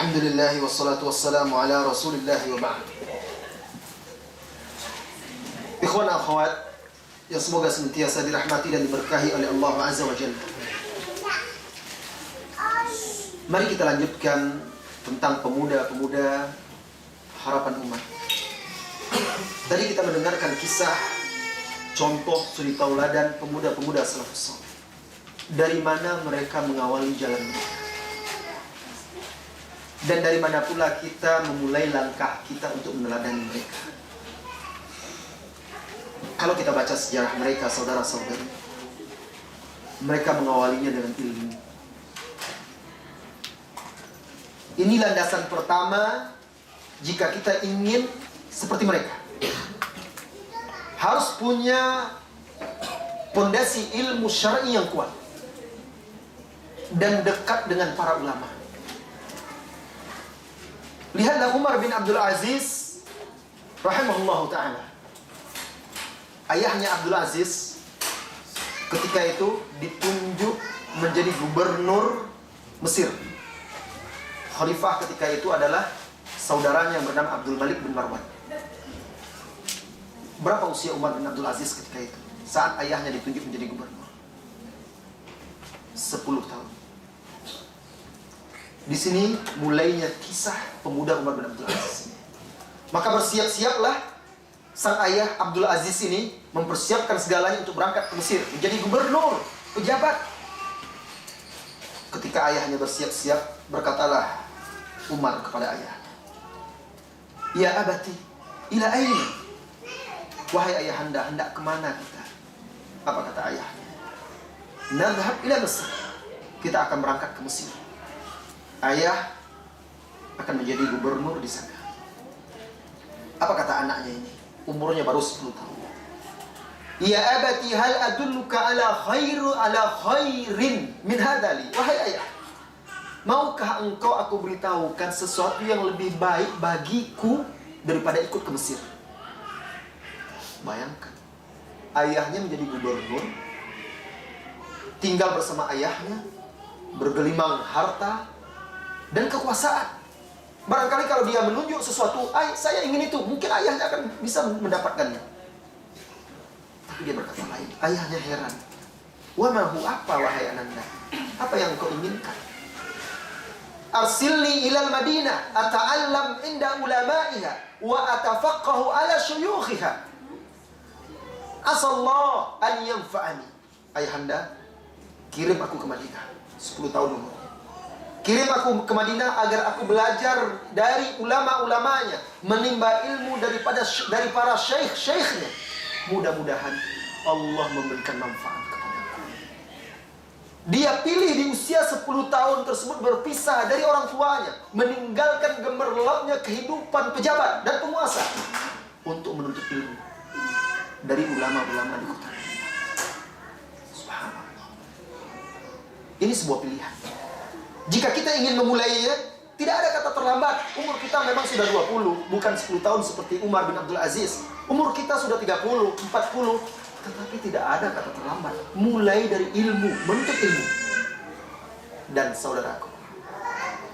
Alhamdulillah wassalatu wassalamu ala rasulillah wa ba'd. Ikhwan akhwat yang semoga senantiasa dirahmati dan diberkahi oleh Allah Azza wa Jalla. Mari kita lanjutkan tentang pemuda-pemuda harapan umat. Tadi kita mendengarkan kisah contoh suri tauladan pemuda-pemuda salafus saleh. Dari mana mereka mengawali jalan mereka. Dan dari mana pula kita memulai langkah kita untuk meneladani mereka. Kalau kita baca sejarah mereka, saudara-saudari, mereka mengawalinya dengan ilmu. Ini landasan pertama jika kita ingin seperti mereka. Harus punya pondasi ilmu syar'i yang kuat dan dekat dengan para ulama. Lihatlah Umar bin Abdul Aziz rahimahullahu ta'ala. Ayahnya Abdul Aziz ketika itu ditunjuk menjadi gubernur Mesir. Khalifah ketika itu adalah saudaranya yang bernama Abdul Malik bin Marwan. Berapa usia Umar bin Abdul Aziz ketika itu saat ayahnya ditunjuk menjadi gubernur? 10 tahun. Di sini mulainya kisah pemuda Umar bin Abdul Aziz. Maka bersiap-siaplah sang ayah Abdul Aziz ini mempersiapkan segalanya untuk berangkat ke Mesir menjadi gubernur, pejabat. Ketika ayahnya bersiap-siap, berkatalah Umar kepada ayahnya, "Ya abati, ila aina?" Wahai ayahanda, hendak kemana kita? Apa kata ayahnya? "Nadhhab ila Mesir." Kita akan berangkat ke Mesir. Ayah akan menjadi gubernur di sana. Apa kata anaknya ini? Umurnya baru 10 tahun. "Ya abati, hal adulluka ala khairin min hadali." Wahai ayah, maukah engkau aku beritahukan sesuatu yang lebih baik bagiku daripada ikut ke Mesir? Bayangkan, ayahnya menjadi gubernur, tinggal bersama ayahnya, bergelimang harta dan kekuasaan. Barangkali kalau dia menunjuk sesuatu, saya ingin itu, mungkin ayahnya akan bisa mendapatkannya. Tapi dia berkata lain. Ayahnya heran. "Wa ma hu, apa wahai ananda? Apa yang kau inginkan?" "Arsilni ilal Madinah ata'allam inda ulama'iha wa atafaqahu ala syuyukhiha. Asallah an yanfa'ani." Ayahanda, kirim aku ke Madinah. 10 tahun umur. Kirim aku ke Madinah agar aku belajar dari ulama-ulamanya, menimba ilmu dari para syekh-syekhnya. Mudah-mudahan Allah memberikan manfaat kepadaku. Dia pilih di usia 10 tahun tersebut berpisah dari orang tuanya, meninggalkan gemerlapnya kehidupan pejabat dan penguasa untuk menuntut ilmu dari ulama-ulama di kota. Subhanallah. Ini sebuah pilihan. Jika kita ingin memulainya, tidak ada kata terlambat. Umur kita memang sudah 20, bukan 10 tahun seperti Umar bin Abdul Aziz. Umur kita sudah 30, 40, tetapi tidak ada kata terlambat. Mulai dari ilmu, menuntut ilmu. Dan saudaraku,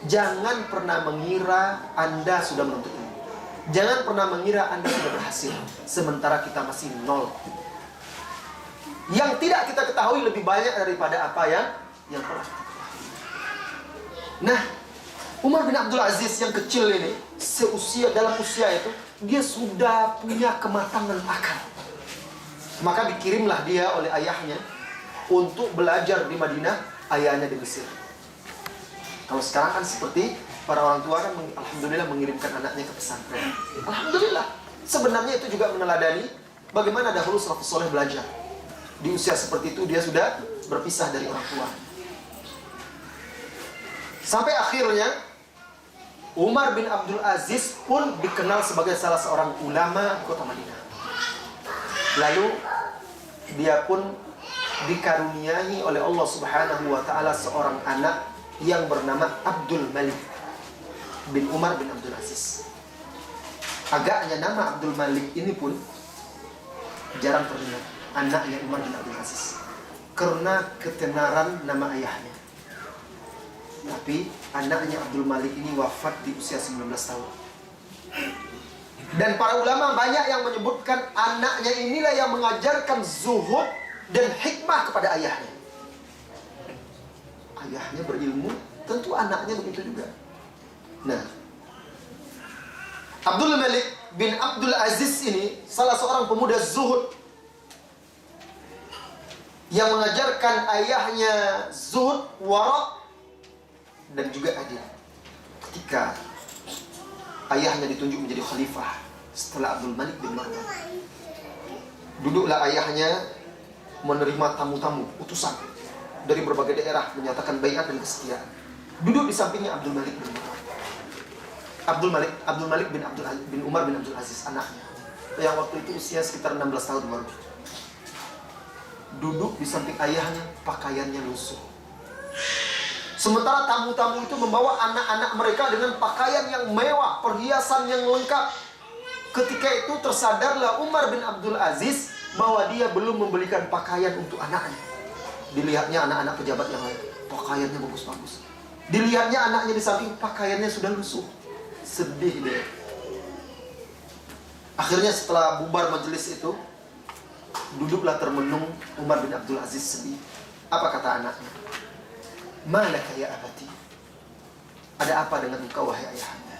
jangan pernah mengira Anda sudah menuntut ilmu. Jangan pernah mengira Anda sudah berhasil, sementara kita masih nol. Yang tidak kita ketahui lebih banyak daripada apa yang telah kita. Nah, Umar bin Abdul Aziz yang kecil ini, dalam usia itu, dia sudah punya kematangan akal. Maka dikirimlah dia oleh ayahnya untuk belajar di Madinah, ayahnya di Mesir. Kalau sekarang kan seperti para orang tua kan, alhamdulillah mengirimkan anaknya ke pesantren. Alhamdulillah. Sebenarnya itu juga meneladani bagaimana dahulu salafus saleh belajar. Di usia seperti itu dia sudah berpisah dari orang tua. Sampai akhirnya Umar bin Abdul Aziz pun dikenal sebagai salah seorang ulama kota Madinah. Lalu dia pun dikaruniai oleh Allah Subhanahu wa ta'ala seorang anak yang bernama Abdul Malik bin Umar bin Abdul Aziz. Agaknya nama Abdul Malik ini pun jarang terdengar, anaknya Umar bin Abdul Aziz, karena ketenaran nama ayahnya. Tapi anaknya Abdul Malik ini wafat di usia 19 tahun. Dan para ulama banyak yang menyebutkan anaknya inilah yang mengajarkan zuhud dan hikmah kepada ayahnya. Ayahnya berilmu, tentu anaknya begitu juga. Nah, Abdul Malik bin Abdul Aziz ini salah seorang pemuda zuhud yang mengajarkan ayahnya zuhud, wara, dan juga adil. Ketika ayahnya ditunjuk menjadi khalifah setelah Abdul Malik bin Marwan, duduklah ayahnya menerima tamu-tamu, utusan dari berbagai daerah menyatakan baiat dan kesetiaan. Duduk di sampingnya Abdul Malik bin Marwan. Abdul Malik bin Umar bin Abdul Aziz, anaknya, yang waktu itu usia sekitar 16 tahun baru. Duduk di samping ayahnya, pakaiannya lusuh. Sementara tamu-tamu itu membawa anak-anak mereka dengan pakaian yang mewah, perhiasan yang lengkap. Ketika itu tersadarlah Umar bin Abdul Aziz bahwa dia belum membelikan pakaian untuk anaknya. Dilihatnya anak-anak pejabat yang lain, pakaiannya bagus-bagus. Dilihatnya anaknya di samping, pakaiannya sudah lusuh. Sedih dia. Akhirnya setelah bubar majelis itu, duduklah termenung Umar bin Abdul Aziz sedih. Apa kata anaknya? Malaka ya abati, ada apa dengan engkau wahai ayahanda?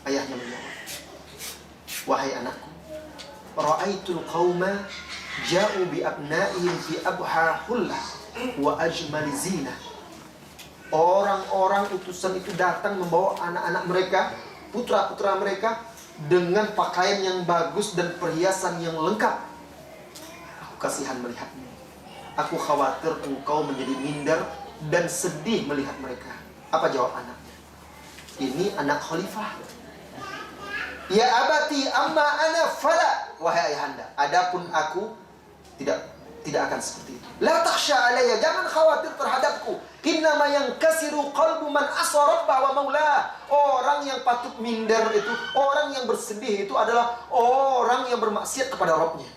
Ayahnya menjawab, wahai anakku, ra'aitul qauma ja'u bi abna'ihim fi abha hullah wa ajmal zinah. Orang-orang utusan itu datang membawa anak-anak mereka, putra-putra mereka, dengan pakaian yang bagus dan perhiasan yang lengkap. Aku kasihan melihatmu. Aku khawatir engkau menjadi minder dan sedih melihat mereka. Apa jawab anaknya? Ini anak khalifah. Ya abati amma ana fala, wahai ayahanda, adapun aku tidak akan seperti itu. La takhsha alayya, jangan khawatir terhadapku. Innama yankasiru qalbu man asa rabbah wa maulah. Orang yang patut minder itu, orang yang bersedih itu adalah orang yang bermaksiat kepada Rabbnya.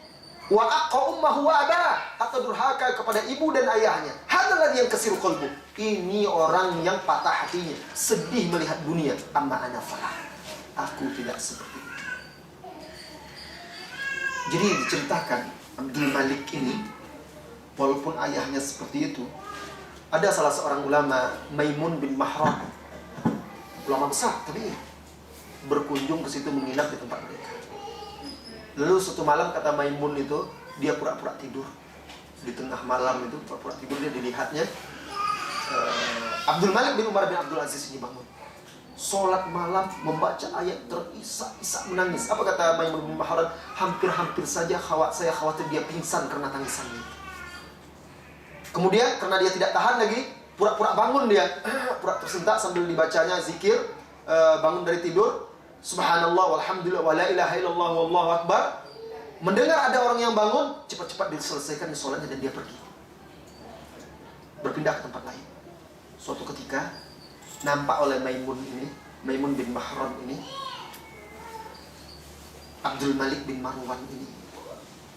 Wa aqqa ummahu wa abah, atau durhaka kepada ibu dan ayahnya. Hadalah yang kasiru qalbu. Ini orang yang patah hatinya, sedih melihat dunia. Amma ana falah, aku tidak seperti itu. Jadi diceritakan Abdul Malik ini, walaupun ayahnya seperti itu, ada salah seorang ulama, Maimun bin Mahran, ulama besar, tapi berkunjung ke situ menginap di tempat mereka. Lalu suatu malam kata Maimun itu, dia pura-pura tidur. Di tengah malam itu pura-pura tidur, dia dilihatnya Abdul Malik bin Umar bin Abdul Aziz ini bangun, sholat malam, membaca ayat, terisak-isak menangis. Apa kata Maimun bin Mahran? Hampir-hampir saja saya khawatir dia pingsan karena tangisannya. Kemudian karena dia tidak tahan lagi, pura-pura bangun dia, pura tersentak sambil dibacanya zikir, bangun dari tidur, subhanallah walhamdulillah wa la ilaha illallah wallahu akbar. Mendengar ada orang yang bangun, cepat-cepat diselesaikan sholatnya dan dia pergi, berpindah ke tempat lain. Suatu ketika nampak oleh Maimun bin Mahran ini, Abdul Malik bin Marwan ini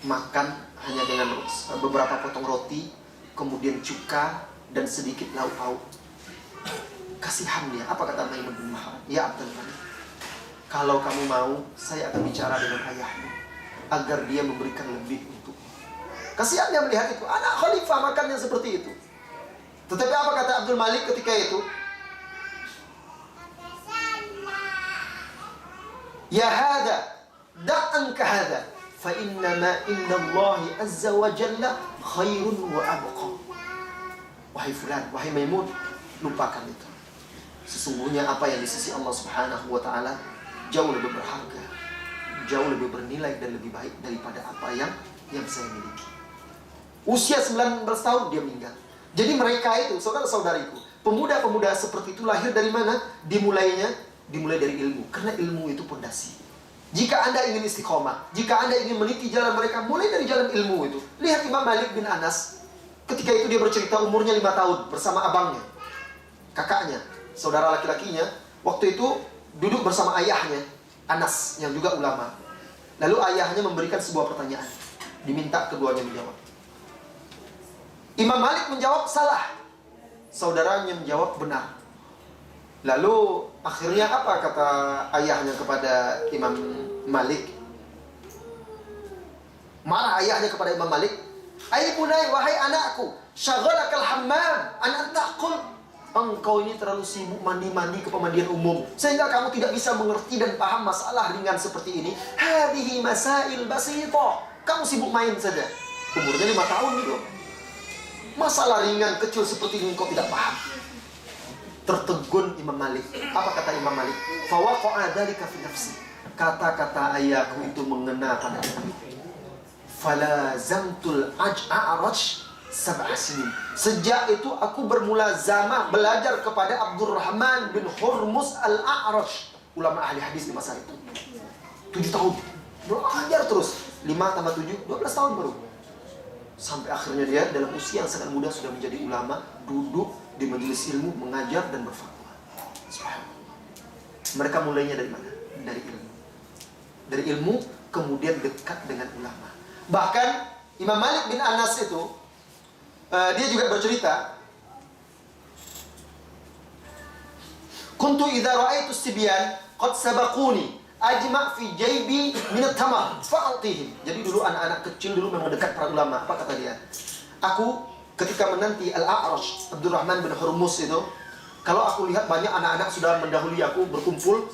makan hanya dengan beberapa potong roti, kemudian cuka dan sedikit lauk pauk. Kasihan dia. Apa kata Maimun bin Mahran? Ya Abdul Malik, kalau kamu mau, saya akan bicara dengan ayahmu agar dia memberikan lebih untukmu. Kasihan dia melihat itu, anak khalifah makannya seperti itu. Tetapi apa kata Abdul Malik ketika itu? Ya hada, da'anka hada, fa innama innallahi azza wa jalla khairun wa abqa. Wahai fulan, wahai Maimun, lupakan itu. Sesungguhnya apa yang di sisi Allah Subhanahu wa taala jauh lebih berharga, jauh lebih bernilai dan lebih baik daripada apa yang saya miliki. Usia 19 tahun dia meninggal. Jadi mereka itu, saudara-saudariku, pemuda-pemuda seperti itu lahir dari mana? Dimulai dari ilmu. Karena ilmu itu pondasi. Jika Anda ingin istiqomah, jika Anda ingin meniti jalan mereka, mulai dari jalan ilmu itu. Lihat Imam Malik bin Anas, ketika itu dia bercerita umurnya 5 tahun bersama abangnya, kakaknya, saudara laki-lakinya. Waktu itu duduk bersama ayahnya, Anas, yang juga ulama. Lalu ayahnya memberikan sebuah pertanyaan, diminta keduanya menjawab. Imam Malik menjawab salah. saudaranya menjawab benar. Lalu akhirnya apa kata ayahnya kepada Imam Malik? Marah ayahnya kepada Imam Malik. Ai bunai, wahai anakku, syaghalakal hammam an taqul. Engkau ini terlalu sibuk mandi-mandi ke pemandian umum sehingga kamu tidak bisa mengerti dan paham masalah ringan seperti ini. Hadhihi masail basita. Kamu sibuk main saja. Umurnya 5 tahun gitu. Masalah ringan kecil seperti ini kau tidak paham. Tertegun Imam Malik. Apa kata Imam Malik? Fa waqa'a dzalika fi nafsi. Kata-kata ayahku itu mengena pada hatiku. Fala zamtul a'raj sab'a sinin. Sejak itu aku bermulazamah belajar kepada Abdurrahman bin Hurmuz al-A'raj, ulama ahli hadis di masa itu. 7 tahun belajar terus. 5 tambah 7 12 tahun baru. Sampai akhirnya dia dalam usia yang sangat muda sudah menjadi ulama, duduk di majelis ilmu, mengajar dan berfatwa. Mereka mulainya dari mana? Dari ilmu. Dari ilmu kemudian dekat dengan ulama. Bahkan Imam Malik bin Anas itu dia juga bercerita, kuntu idza ra'aitu sibyan qad sabaquni ajma' fi jaybi min at-tamar fa'atihim. Jadi dulu anak-anak kecil dulu memang dekat para ulama. Apa kata dia? Aku ketika menanti Al-A'raj, Abdurrahman bin Hurmuz itu, kalau aku lihat banyak anak-anak sudah mendahului aku berkumpul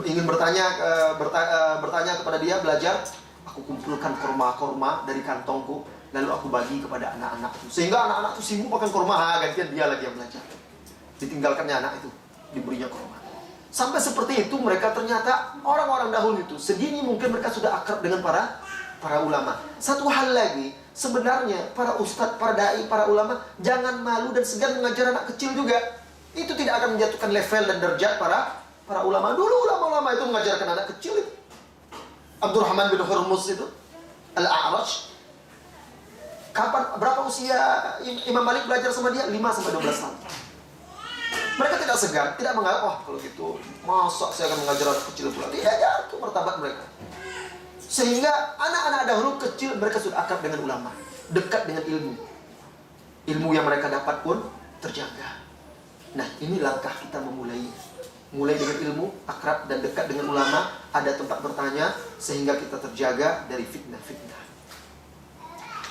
ingin bertanya kepada dia, belajar, aku kumpulkan korma-korma dari kantongku, lalu aku bagi kepada anak-anak itu. Sehingga anak-anak itu sibuk makan korma, gantian dia lagi yang belajar. Ditinggalkannya anak itu, diberinya korma. Sampai seperti itu mereka ternyata orang-orang dahulu itu. Segini mungkin mereka sudah akrab dengan para ulama. Satu hal lagi, sebenarnya para ustadz, para dai, para ulama jangan malu dan segan mengajar anak kecil juga. Itu tidak akan menjatuhkan level dan derajat para ulama. Dulu ulama-ulama itu mengajarkan anak kecil itu. Abdurrahman bin Hurmuz itu Al-A'raj. Berapa usia Imam Malik belajar sama dia? 5 sampai 12 tahun. Mereka tidak segan, tidak menganggap, wah kalau gitu masa saya akan mengajar anak kecil pula. Tidak, ya, itu martabat mereka. Sehingga anak-anak dahulu kecil mereka sudah akrab dengan ulama, dekat dengan ilmu. Ilmu yang mereka dapat pun terjaga. Nah, ini langkah kita memulainya. Mulai dengan ilmu, akrab dan dekat dengan ulama, ada tempat bertanya sehingga kita terjaga dari fitnah-fitnah.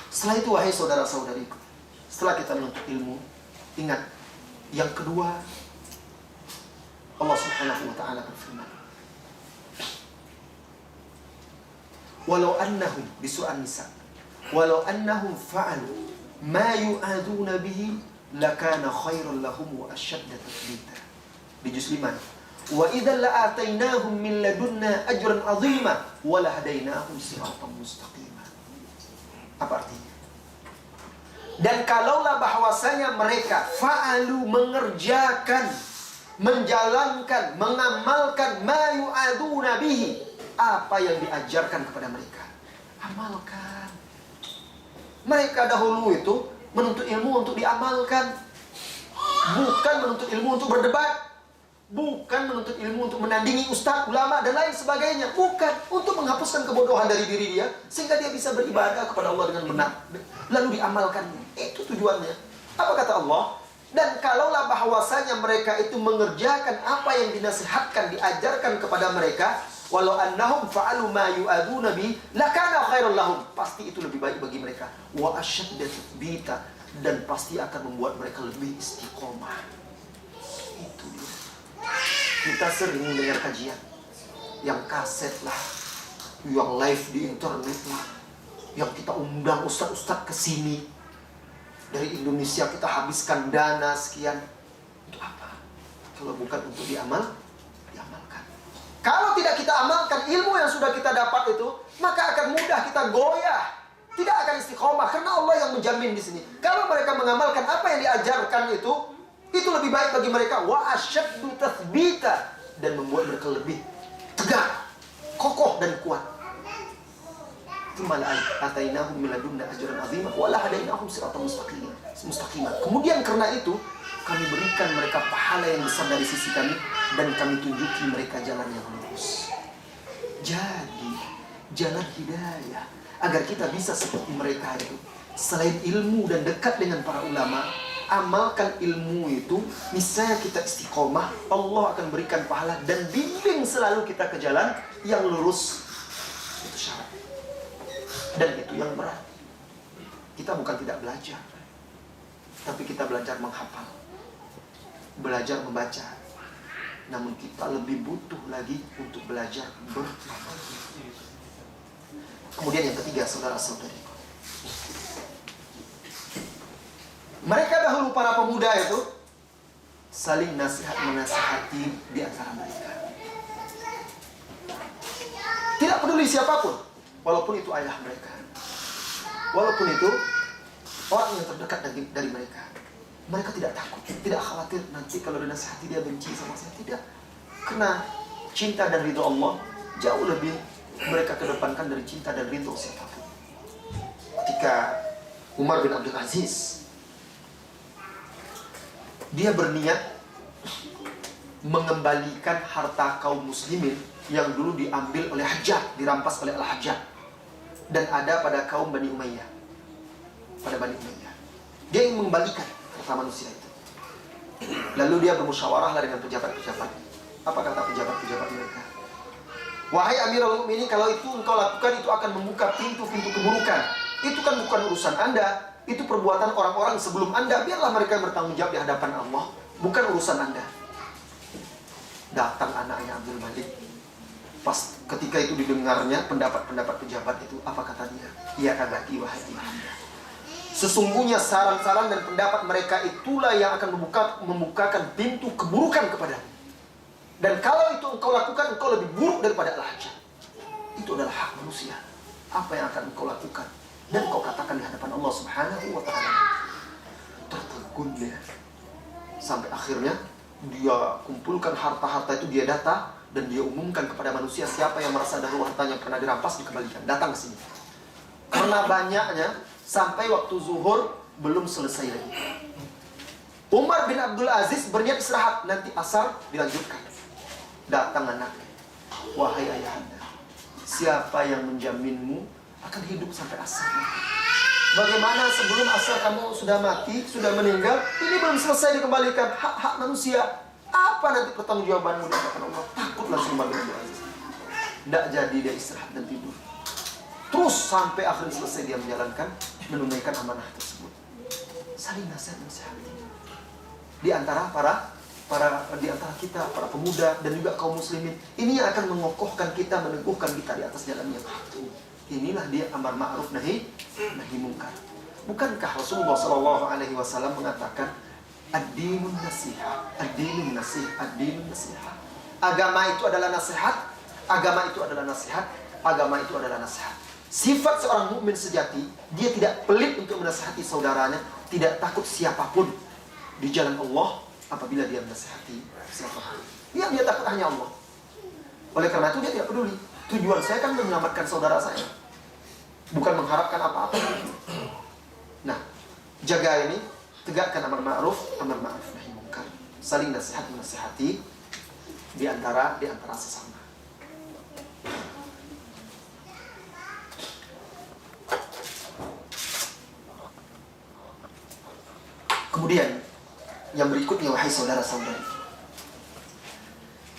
Setelah itu, wahai saudara-saudariku, setelah kita menuntut ilmu, ingat, yang kedua, Allah Subhanahu wa ta'ala berfirman, walau annahum, di surah Nisa, walau annahum fa'alu ma yu'aduna bihi lakana khairan lahum wa asyadda tathbita. Di juz 5, wa idzal la'atainahum min ladunna ajran 'azima wa lahadainahum siratan mustaqima. Apa artinya? Dan kalaulah bahwasanya mereka fa'alu, mengerjakan, menjalankan, mengamalkan ma yu'aduna bihi, apa yang diajarkan kepada mereka, amalkan. Mereka dahulu itu menuntut ilmu untuk diamalkan, bukan menuntut ilmu untuk berdebat, bukan menuntut ilmu untuk menandingi ustaz, ulama dan lain sebagainya, bukan, untuk menghapuskan kebodohan dari diri dia sehingga dia bisa beribadah kepada Allah dengan benar, lalu diamalkannya. Itu tujuannya. Apa kata Allah? Dan kalaulah bahwasanya mereka itu mengerjakan apa yang dinasihatkan, diajarkan kepada mereka, walau annahum fa'alu ma yu'aduna bi lakana khairan lahum, pasti itu lebih baik bagi mereka, wa asyadda tathbita, dan pasti akan membuat mereka lebih istiqomah. Itu dia. Kita sering mendengar kajian yang kaset lah, yang live di internet lah, yang kita undang ustaz-ustaz ke sini dari Indonesia, kita habiskan dana sekian. Untuk apa? Kalau bukan untuk diamalkan. Kalau tidak kita amalkan ilmu yang sudah kita dapat itu, maka akan mudah kita goyah, tidak akan istiqomah, karena Allah yang menjamin di sini. Kalau mereka mengamalkan apa yang diajarkan itu lebih baik bagi mereka, wa asyaddu tathbita, dan membuat mereka lebih tegak, kokoh dan kuat. Atainahum min ladunna ajran 'azima wa la hadainahum siratan mustaqima. Kemudian karena itu kami berikan mereka pahala yang besar dari sisi kami, dan kami tunjuki mereka jalan yang lurus. Jadi jalan hidayah agar kita bisa seperti mereka itu, selain ilmu dan dekat dengan para ulama, amalkan ilmu itu, misalnya kita istiqomah, Allah akan berikan pahala dan bimbing selalu kita ke jalan yang lurus. Itu syarat. Dan itu yang berat. Kita bukan tidak belajar, tapi kita belajar menghafal, belajar membaca. Namun kita lebih butuh lagi untuk belajar beramal. Kemudian yang ketiga, saudara-saudari, mereka dahulu para pemuda itu saling menasihati di antara mereka. Tidak peduli siapapun, walaupun itu ayah mereka, walaupun itu orang yang terdekat dari mereka. Mereka tidak takut, tidak khawatir nanti kalau dinasihati dia benci sama saya. Tidak, karena cinta dan ridho Allah jauh lebih mereka kedepankan dari cinta dan ridho siapapun. Ketika Umar bin Abdul Aziz, dia berniat mengembalikan harta kaum muslimin yang dulu diambil oleh Hajjaj, dirampas oleh Al-Hajjaj, dan ada pada kaum Bani Umayyah. Pada Bani Umayyah, dia ingin mengembalikan harta manusia itu. Lalu dia bermusyawarahlah dengan pejabat-pejabat. Apa kata pejabat-pejabat mereka? Wahai Amirul Mukminin, kalau itu engkau lakukan, itu akan membuka pintu-pintu keburukan. Itu kan bukan urusan Anda. Itu perbuatan orang-orang sebelum Anda. Biarlah mereka bertanggung jawab di hadapan Allah. Bukan urusan Anda. Datang anaknya Abdul Malik. Pas ketika itu didengarnya pendapat-pendapat pejabat itu, apa kata dia? Ya abati wahai ayahanda, sesungguhnya saran-saran dan pendapat mereka itulah yang akan membukakan pintu keburukan kepadamu. Dan kalau itu engkau lakukan, engkau lebih buruk daripada Al-Hajjaj. Itu adalah hak manusia. Apa yang akan engkau lakukan dan engkau katakan di hadapan Allah Subhanahu wa ta'ala. Tertegun dia. Sampai akhirnya dia kumpulkan harta-harta itu, dia data, dan dia umumkan kepada manusia siapa yang merasa dahulu hartanya pernah dirampas, dikembalikan. Datang ke sini. Karena banyaknya, sampai waktu zuhur belum selesai lagi. Umar bin Abdul Aziz berniat istirahat, nanti asar dilanjutkan. Datang anaknya. Wahai ayahanda, siapa yang menjaminmu akan hidup sampai asar? Bagaimana sebelum asar kamu sudah mati, sudah meninggal, ini belum selesai dikembalikan hak-hak manusia? Apa nanti pertanggungjawabanmu di hadapan Allah? Takut langsung Umar bin Abdul Aziz. Tidak jadi dia istirahat dan tidur. Terus sampai akhir selesai dia menunaikan amanah tersebut. Saling nasihat-nasihati. Di antara di antara kita, para pemuda dan juga kaum muslimin, ini yang akan mengokohkan kita, meneguhkan kita di atas jalan yang hak. Inilah dia amar ma'ruf nahi munkar. Bukankah Rasulullah SAW mengatakan ad-dinun nasihat, ad-dinun nasihat, ad-dinun nasihat. Agama itu adalah nasihat, agama itu adalah nasihat, agama itu adalah nasihat. Sifat seorang mukmin sejati, dia tidak pelit untuk menasihati saudaranya, tidak takut siapapun di jalan Allah. Apabila dia menasihati siapapun, dia takut hanya Allah. Oleh karena itu dia tidak peduli. Tujuan saya kan menyelamatkan saudara saya, bukan mengharapkan apa-apa. Nah, jaga ini, tegakkan amar ma'ruf nahi munkar. Saling nasihat menasihati di antara sesama. Kemudian yang berikutnya, wahai saudara-saudari,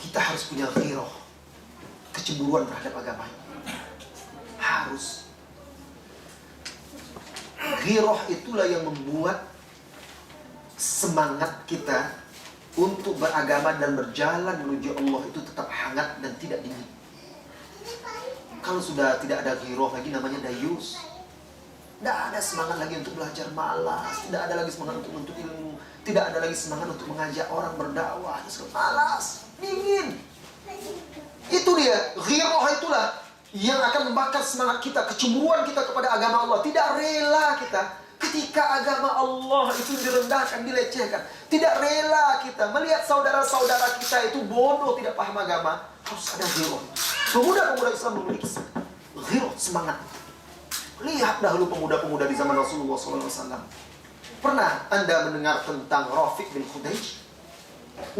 kita harus punya ghirah, kecemburuan terhadap agama ini. Harus. Ghirah itulah yang membuat semangat kita untuk beragama dan berjalan menuju Allah itu tetap hangat dan tidak dingin. Kalau sudah tidak ada ghirah lagi, namanya dayus. Tidak ada semangat lagi untuk belajar, malas. Tidak ada lagi semangat untuk menuntut ilmu. Tidak ada lagi semangat untuk mengajak orang berdakwah. Malas, dingin. Itu dia, ghirah itulah yang akan membakar semangat kita, kecemburuan kita kepada agama Allah. Tidak rela kita ketika agama Allah itu direndahkan, dilecehkan. Tidak rela kita melihat saudara-saudara kita itu bodoh, tidak paham agama. Harus ada ghirah. Pemuda-pemuda Islam memiliki ghirah, semangat. Lihat dahulu pemuda-pemuda di zaman Rasulullah SAW. Pernah Anda mendengar tentang Rafiq bin Khudaij?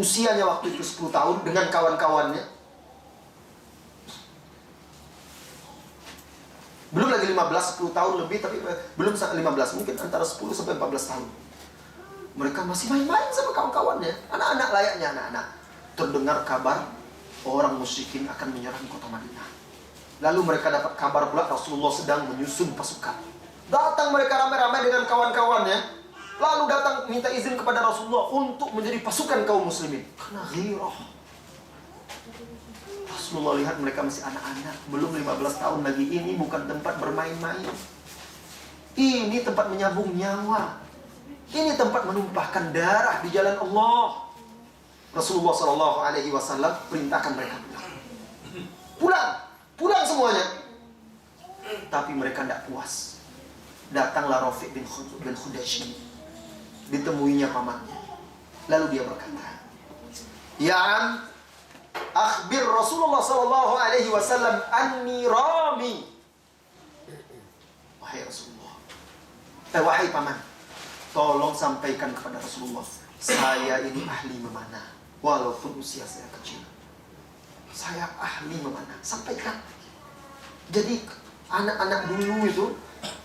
Usianya waktu itu 10 tahun dengan kawan-kawannya. Belum lagi 15, 10 tahun lebih, tapi belum 15, mungkin antara 10 sampai 14 tahun. mereka masih main-main sama kawan-kawannya, anak-anak layaknya anak-anak. Terdengar kabar orang musyrikin akan menyerang kota Madinah. Lalu mereka dapat kabar pula Rasulullah sedang menyusun pasukan. Datang mereka ramai-ramai dengan kawan-kawannya, lalu datang minta izin kepada Rasulullah untuk menjadi pasukan kaum muslimin. Karena ghirah. Rasulullah lihat mereka masih anak-anak, belum 15 tahun lagi. Ini bukan tempat bermain-main. Ini tempat menyambung nyawa. Ini tempat menumpahkan darah di jalan Allah. Rasulullah SAW perintahkan mereka pulang semuanya. Tapi mereka tidak puas. Datanglah Rafiq bin Khudaisy, ditemuinya pamannya. Lalu dia berkata, "Ya am, akhbir Rasulullah SAW anni rami." Wahai Rasulullah, wahai paman, tolong sampaikan kepada Rasulullah, saya ini ahli memanah. Walaupun usia saya kecil, saya ahli memanah. Sampaikan. Jadi anak-anak dulu itu,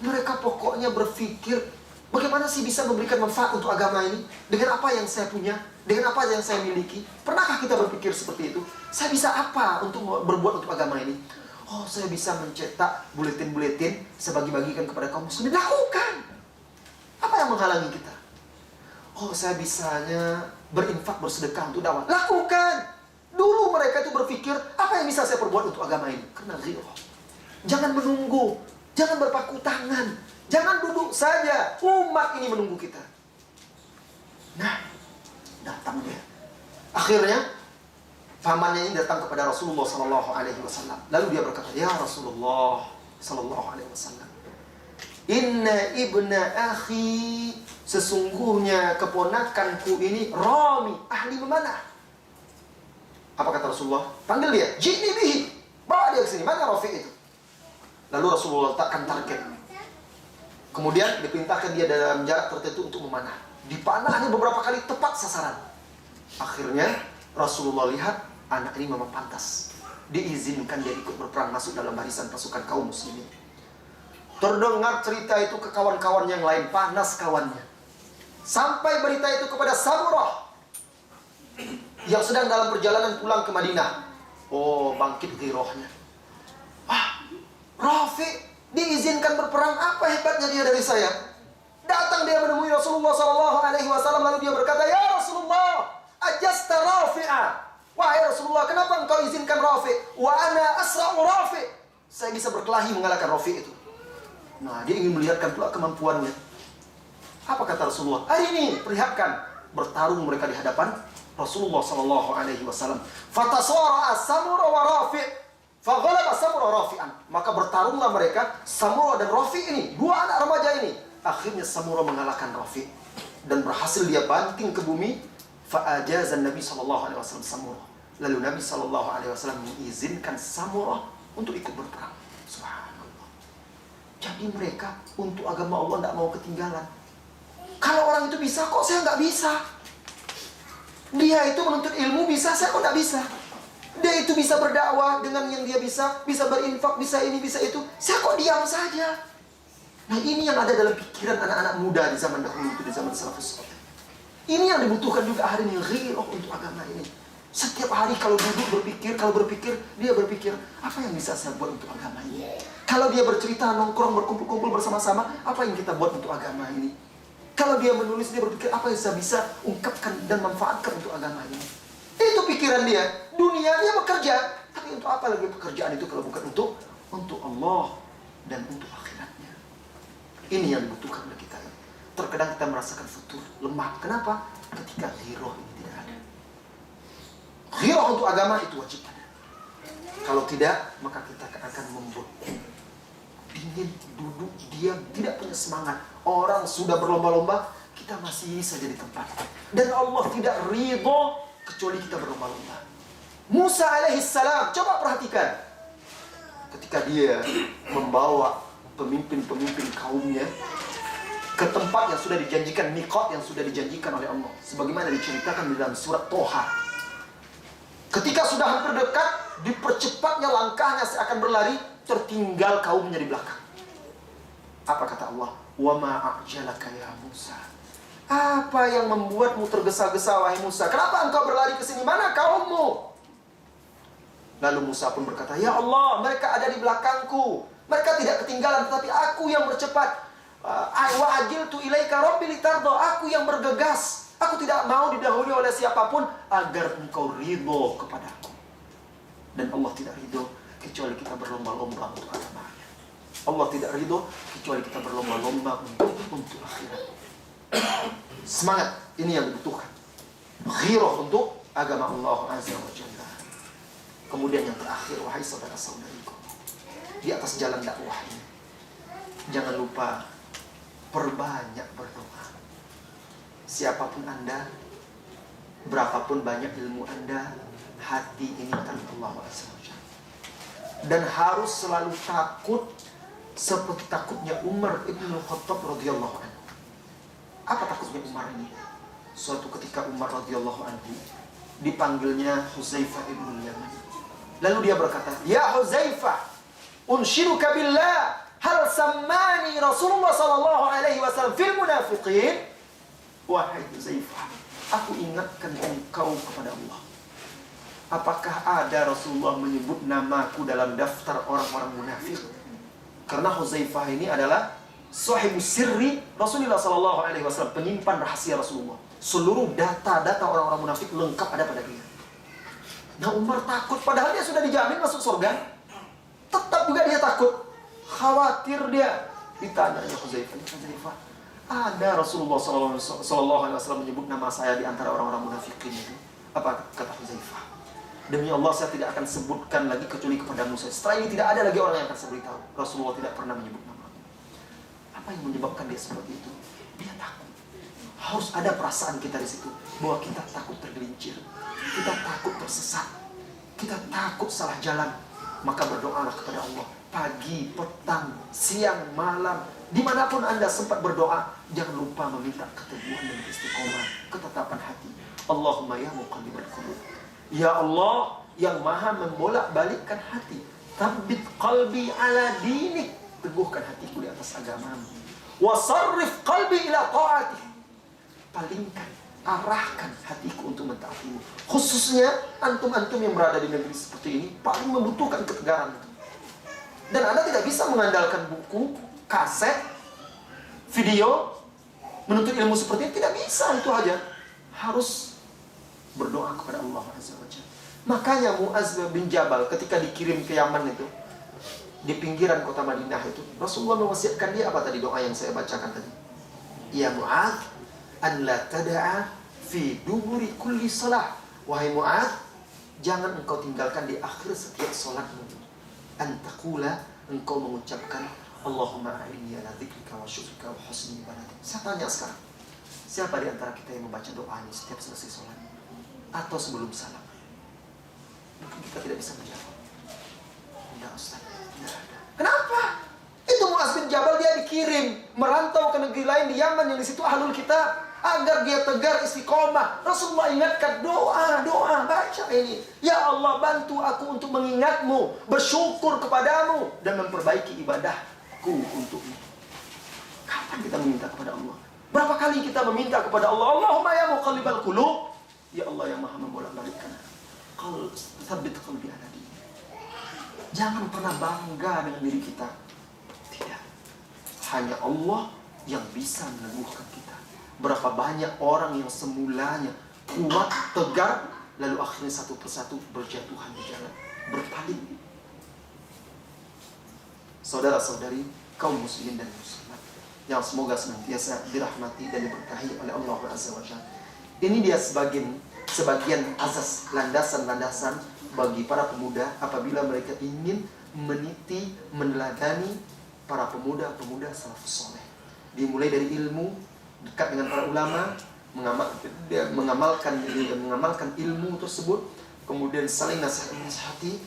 mereka pokoknya berpikir, bagaimana sih bisa memberikan manfaat untuk agama ini? Dengan apa yang saya punya, dengan apa yang saya miliki. Pernahkah kita berpikir seperti itu? Saya bisa apa untuk berbuat untuk agama ini? Oh, saya bisa mencetak buletin-buletin, saya bagi-bagikan kepada kaum muslimin. Lakukan. Apa yang menghalangi kita? Oh, saya bisanya berinfak, bersedekah untuk dakwah. Lakukan. Dulu mereka itu berpikir, apa yang bisa saya perbuat untuk agama ini? Karena ghirah. Jangan menunggu, jangan berpaku tangan, jangan duduk saja. Umat ini menunggu kita. Nah, datang dia. Akhirnya pamannya ini datang kepada Rasulullah SAW. Lalu dia berkata, "Ya Rasulullah SAW, inna ibna akhi, sesungguhnya keponakanku ini rami, ahli memanah." Apa kata Rasulullah? Panggil dia, "Jini bihi." Bawa dia ke sini. Mana Rafiq itu? Lalu Rasulullah letakkan target. Kemudian diperintahkan dia dalam jarak tertentu untuk memanah. Dipanahnya beberapa kali tepat sasaran. Akhirnya Rasulullah lihat anak ini memang pantas, diizinkan dia ikut berperang masuk dalam barisan pasukan kaum muslimin. Terdengar cerita itu ke kawan-kawan yang lain, panas kawannya. Sampai berita itu kepada Samurah yang sedang dalam perjalanan pulang ke Madinah. Oh, bangkit ghirahnya. Rafiq diizinkan berperang, apa hebatnya dia dari saya? Datang dia menemui Rasulullah SAW, lalu dia berkata, "Ya Rasulullah, ajasta Rafi'a." Wahai Rasulullah, kenapa engkau izinkan Rafiq? Wa ana asra'u Rafiq. Saya bisa berkelahi mengalahkan Rafiq itu. Nah, dia ingin melihatkan pula kemampuannya. Apa kata Rasulullah? "Hari ini perlihatkan." Bertarung mereka di hadapan Rasulullah SAW. Fatasara Samura wa Rafi'. Faghalaba Samura Rafi'an. Maka bertarunglah mereka, Samura dan Rafi' ini, dua anak remaja ini. Akhirnya Samura mengalahkan Rafi' dan berhasil dia banting ke bumi. Fa'ajazan Nabi SAW Samura. Lalu Nabi SAW mengizinkan Samura untuk ikut berperang. Subhanallah. Jadi mereka untuk agama Allah tidak mau ketinggalan. Kalau orang itu bisa, kok saya nggak bisa? Dia itu menuntut ilmu bisa, saya kok nggak bisa? Dia itu bisa berdakwah dengan yang dia bisa berinfak, bisa ini, bisa itu. Saya kok diam saja? Nah, ini yang ada dalam pikiran anak-anak muda di zaman dahulu itu, di zaman salafus saleh. Ini yang dibutuhkan juga hari ini, ghirah untuk agama ini. Setiap hari kalau duduk berpikir, dia berpikir, apa yang bisa saya buat untuk agama ini? Kalau dia bercerita, nongkrong, berkumpul-kumpul bersama-sama, apa yang kita buat untuk agama ini? Kalau dia menulis, dia berpikir, apa yang saya bisa ungkapkan dan manfaatkan untuk agama ini? Itu pikiran dia. Dunia dia bekerja, tapi untuk apa lagi pekerjaan itu kalau bukan untuk Allah dan untuk akhiratnya? Ini yang dibutuhkan oleh kita. Terkadang kita merasakan futur, lemah. Kenapa? Ketika ghirah ini tidak ada. Ghirah untuk agama itu wajib ada. Kalau tidak, maka kita akan membeku, dingin, duduk, diam, tidak punya semangat. Orang sudah berlomba-lomba, kita masih saja di tempat. Dan Allah tidak ridho kecuali kita berlomba-lomba. Musa alaihissalam, coba perhatikan. Ketika dia membawa pemimpin-pemimpin kaumnya ke tempat yang sudah dijanjikan, miqat yang sudah dijanjikan oleh Allah, sebagaimana diceritakan di dalam surat Toha. Ketika sudah hampir dekat, dipercepatnya langkahnya seakan berlari, tertinggal kaumnya di belakang. Apa kata Allah? "Wa ma a'jalaka ya Musa Apa yang membuatmu tergesa-gesa, wahai Musa? Kenapa engkau berlari ke sini? Mana kaummu? Lalu Musa pun berkata, ya Allah, mereka ada di belakangku. Mereka tidak ketinggalan, tetapi aku yang bercepat. Wa ajiltu ilaika rabbi litardo. Aku yang bergegas. Aku tidak mau didahului oleh siapapun agar engkau ridho kepadaku. Dan Allah tidak ridho kecuali kita berlomba-lomba untuk agamanya. Allah tidak ridho kecuali kita berlomba-lomba untuk akhirat. Semangat ini yang dibutuhkan. Ghirah untuk agama Allah Azza wa Jalla. Kemudian yang terakhir, wahai saudara-saudariku, di atas jalan dakwah ini, jangan lupa perbanyak berdoa. Siapapun Anda, berapapun banyak ilmu Anda, hati ini akan Allah Azza wa Jalla. Dan harus selalu takut seperti takutnya Umar ibn Khattab radhiyallahu anhu. Apa takutnya Umar ini? Suatu ketika Umar radhiyallahu anhu dipanggilnya Huzaifah ibn Yaman. Lalu dia berkata, ya Huzaifah, unshiduka billah, hal sammani Rasulullah sallallahu alaihi wasallam fil munafiqin. Wahai Huzaifah, aku ingatkan engkau kepada Allah. Apakah ada Rasulullah menyebut namaku dalam daftar orang-orang munafik? Karena Huzaifah ini adalah sahibu sirri Rasulullah sallallahu alaihi wasallam, penyimpan rahasia Rasulullah. Seluruh data-data orang-orang munafik lengkap ada pada dia. Nah, Umar takut, padahal dia sudah dijamin masuk surga. Tetap juga dia takut. Khawatir dia. Ditanya Huzaifah, ada Rasulullah sallallahu alaihi wasallam menyebut nama saya di antara orang-orang munafikin itu? Apa kata Huzaifah? Demi Allah, saya tidak akan sebutkan lagi kecuali kepadamu. Setelah ini tidak ada lagi orang yang akan saya beritahu. Rasulullah tidak pernah menyebut nama. Apa yang menyebabkan dia seperti itu? Dia takut. Harus ada perasaan kita di situ bahwa kita takut tergelincir, kita takut tersesat, kita takut salah jalan. Maka berdoalah kepada Allah pagi, petang, siang, malam, dimanapun Anda sempat berdoa, jangan lupa meminta keteguhan dan istiqomah, ketetapan hati. Allahumma ya muqallibal qulub, ya Allah yang maha membolak-balikkan hati, tsabbit qalbi ala dinik, teguhkan hatiku di atas agamamu. Wasarrif qalbi ila ta'atih, palingkan, arahkan hatiku untuk mentaatimu. Khususnya antum-antum yang berada di negeri seperti ini paling membutuhkan ketegaran itu. Dan Anda tidak bisa mengandalkan buku, kaset, video menuntut ilmu seperti ini, tidak bisa. Itu aja harus berdoa kepada Allah Azza wa Jalla. Makanya Mu'adz bin Jabal ketika dikirim ke Yaman itu, di pinggiran kota Madinah itu, Rasulullah mewasiatkan dia apa tadi doa yang saya bacakan tadi? Ya Mu'adz, an la tada'a fi duburi kulli salah. Wahai Mu'adz, jangan engkau tinggalkan di akhir setiap salatmu antaqula, engkau mengucapkan Allahumma a'inni ala dzikrika wa syukrika wa husni ibadatik. Saya tanya sekarang, siapa di antara kita yang membaca doa ini setiap selesai salat atau sebelum salam? Mungkin kita tidak bisa menjawab. Tidak, Ustaz. Kenapa? Itu Mu'adz bin Jabal, dia dikirim merantau ke negeri lain di Yaman yang di situ ahlul kitab, agar dia tegar istiqomah. Rasulullah ingatkan, doa, baca ini. Ya Allah, bantu aku untuk mengingatmu, bersyukur kepadamu, dan memperbaiki ibadahku untukmu. Kapan kita meminta kepada Allah? Berapa kali kita meminta kepada Allah? Allahumma ya muqallibal qulub, ya Allah yang maha membolak-balikkan, tsabbit qalbi ala dinik. Jangan pernah bangga dengan diri kita. Tidak. Hanya Allah yang bisa meneguhkan kita. Berapa banyak orang yang semulanya kuat, tegar, lalu akhirnya satu persatu berjatuhan di jalan, berpaling. Saudara-saudari, kaum muslimin dan muslimat yang semoga senantiasa dirahmati dan diberkahi oleh Allah Azza wa Jalla. Ini dia sebagian azas, landasan-landasan bagi para pemuda apabila mereka ingin meniti, meneladani para pemuda-pemuda salafus saleh. Dimulai dari ilmu, dekat dengan para ulama, mengamalkan ilmu tersebut, kemudian saling nasihati,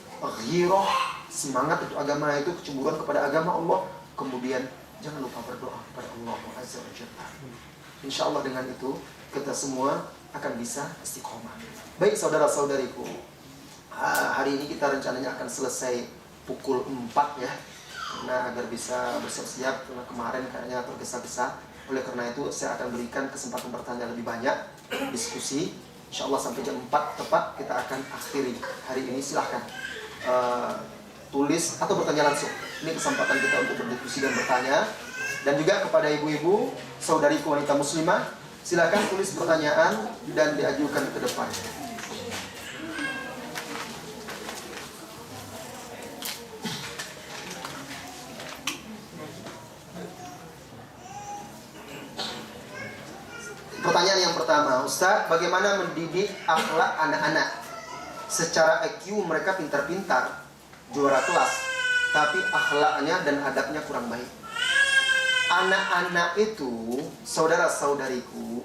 ghirah, semangat untuk agama itu, kecemburuan kepada agama Allah, kemudian jangan lupa berdoa kepada Allah Azza wa Jalla. Insyaallah dengan itu kita semua akan bisa istiqomah. Baik saudara-saudariku, hari ini kita rencananya akan selesai pukul 4 ya, karena agar bisa bersiap-siap, karena kemarin kayaknya tergesa-gesa. Oleh karena itu saya akan berikan kesempatan bertanya lebih banyak, diskusi. Insya Allah sampai jam 4 tepat kita akan akhiri hari ini. Silahkan tulis atau bertanya langsung. Ini kesempatan kita untuk berdiskusi dan bertanya. Dan juga kepada ibu-ibu, saudariku wanita muslimah, silakan tulis pertanyaan dan diajukan ke depan. Pertanyaan yang pertama, Ustaz, bagaimana mendidik akhlak anak-anak? Secara IQ mereka pintar-pintar, juara kelas, tapi akhlaknya dan adabnya kurang baik. Anak-anak itu, saudara-saudariku,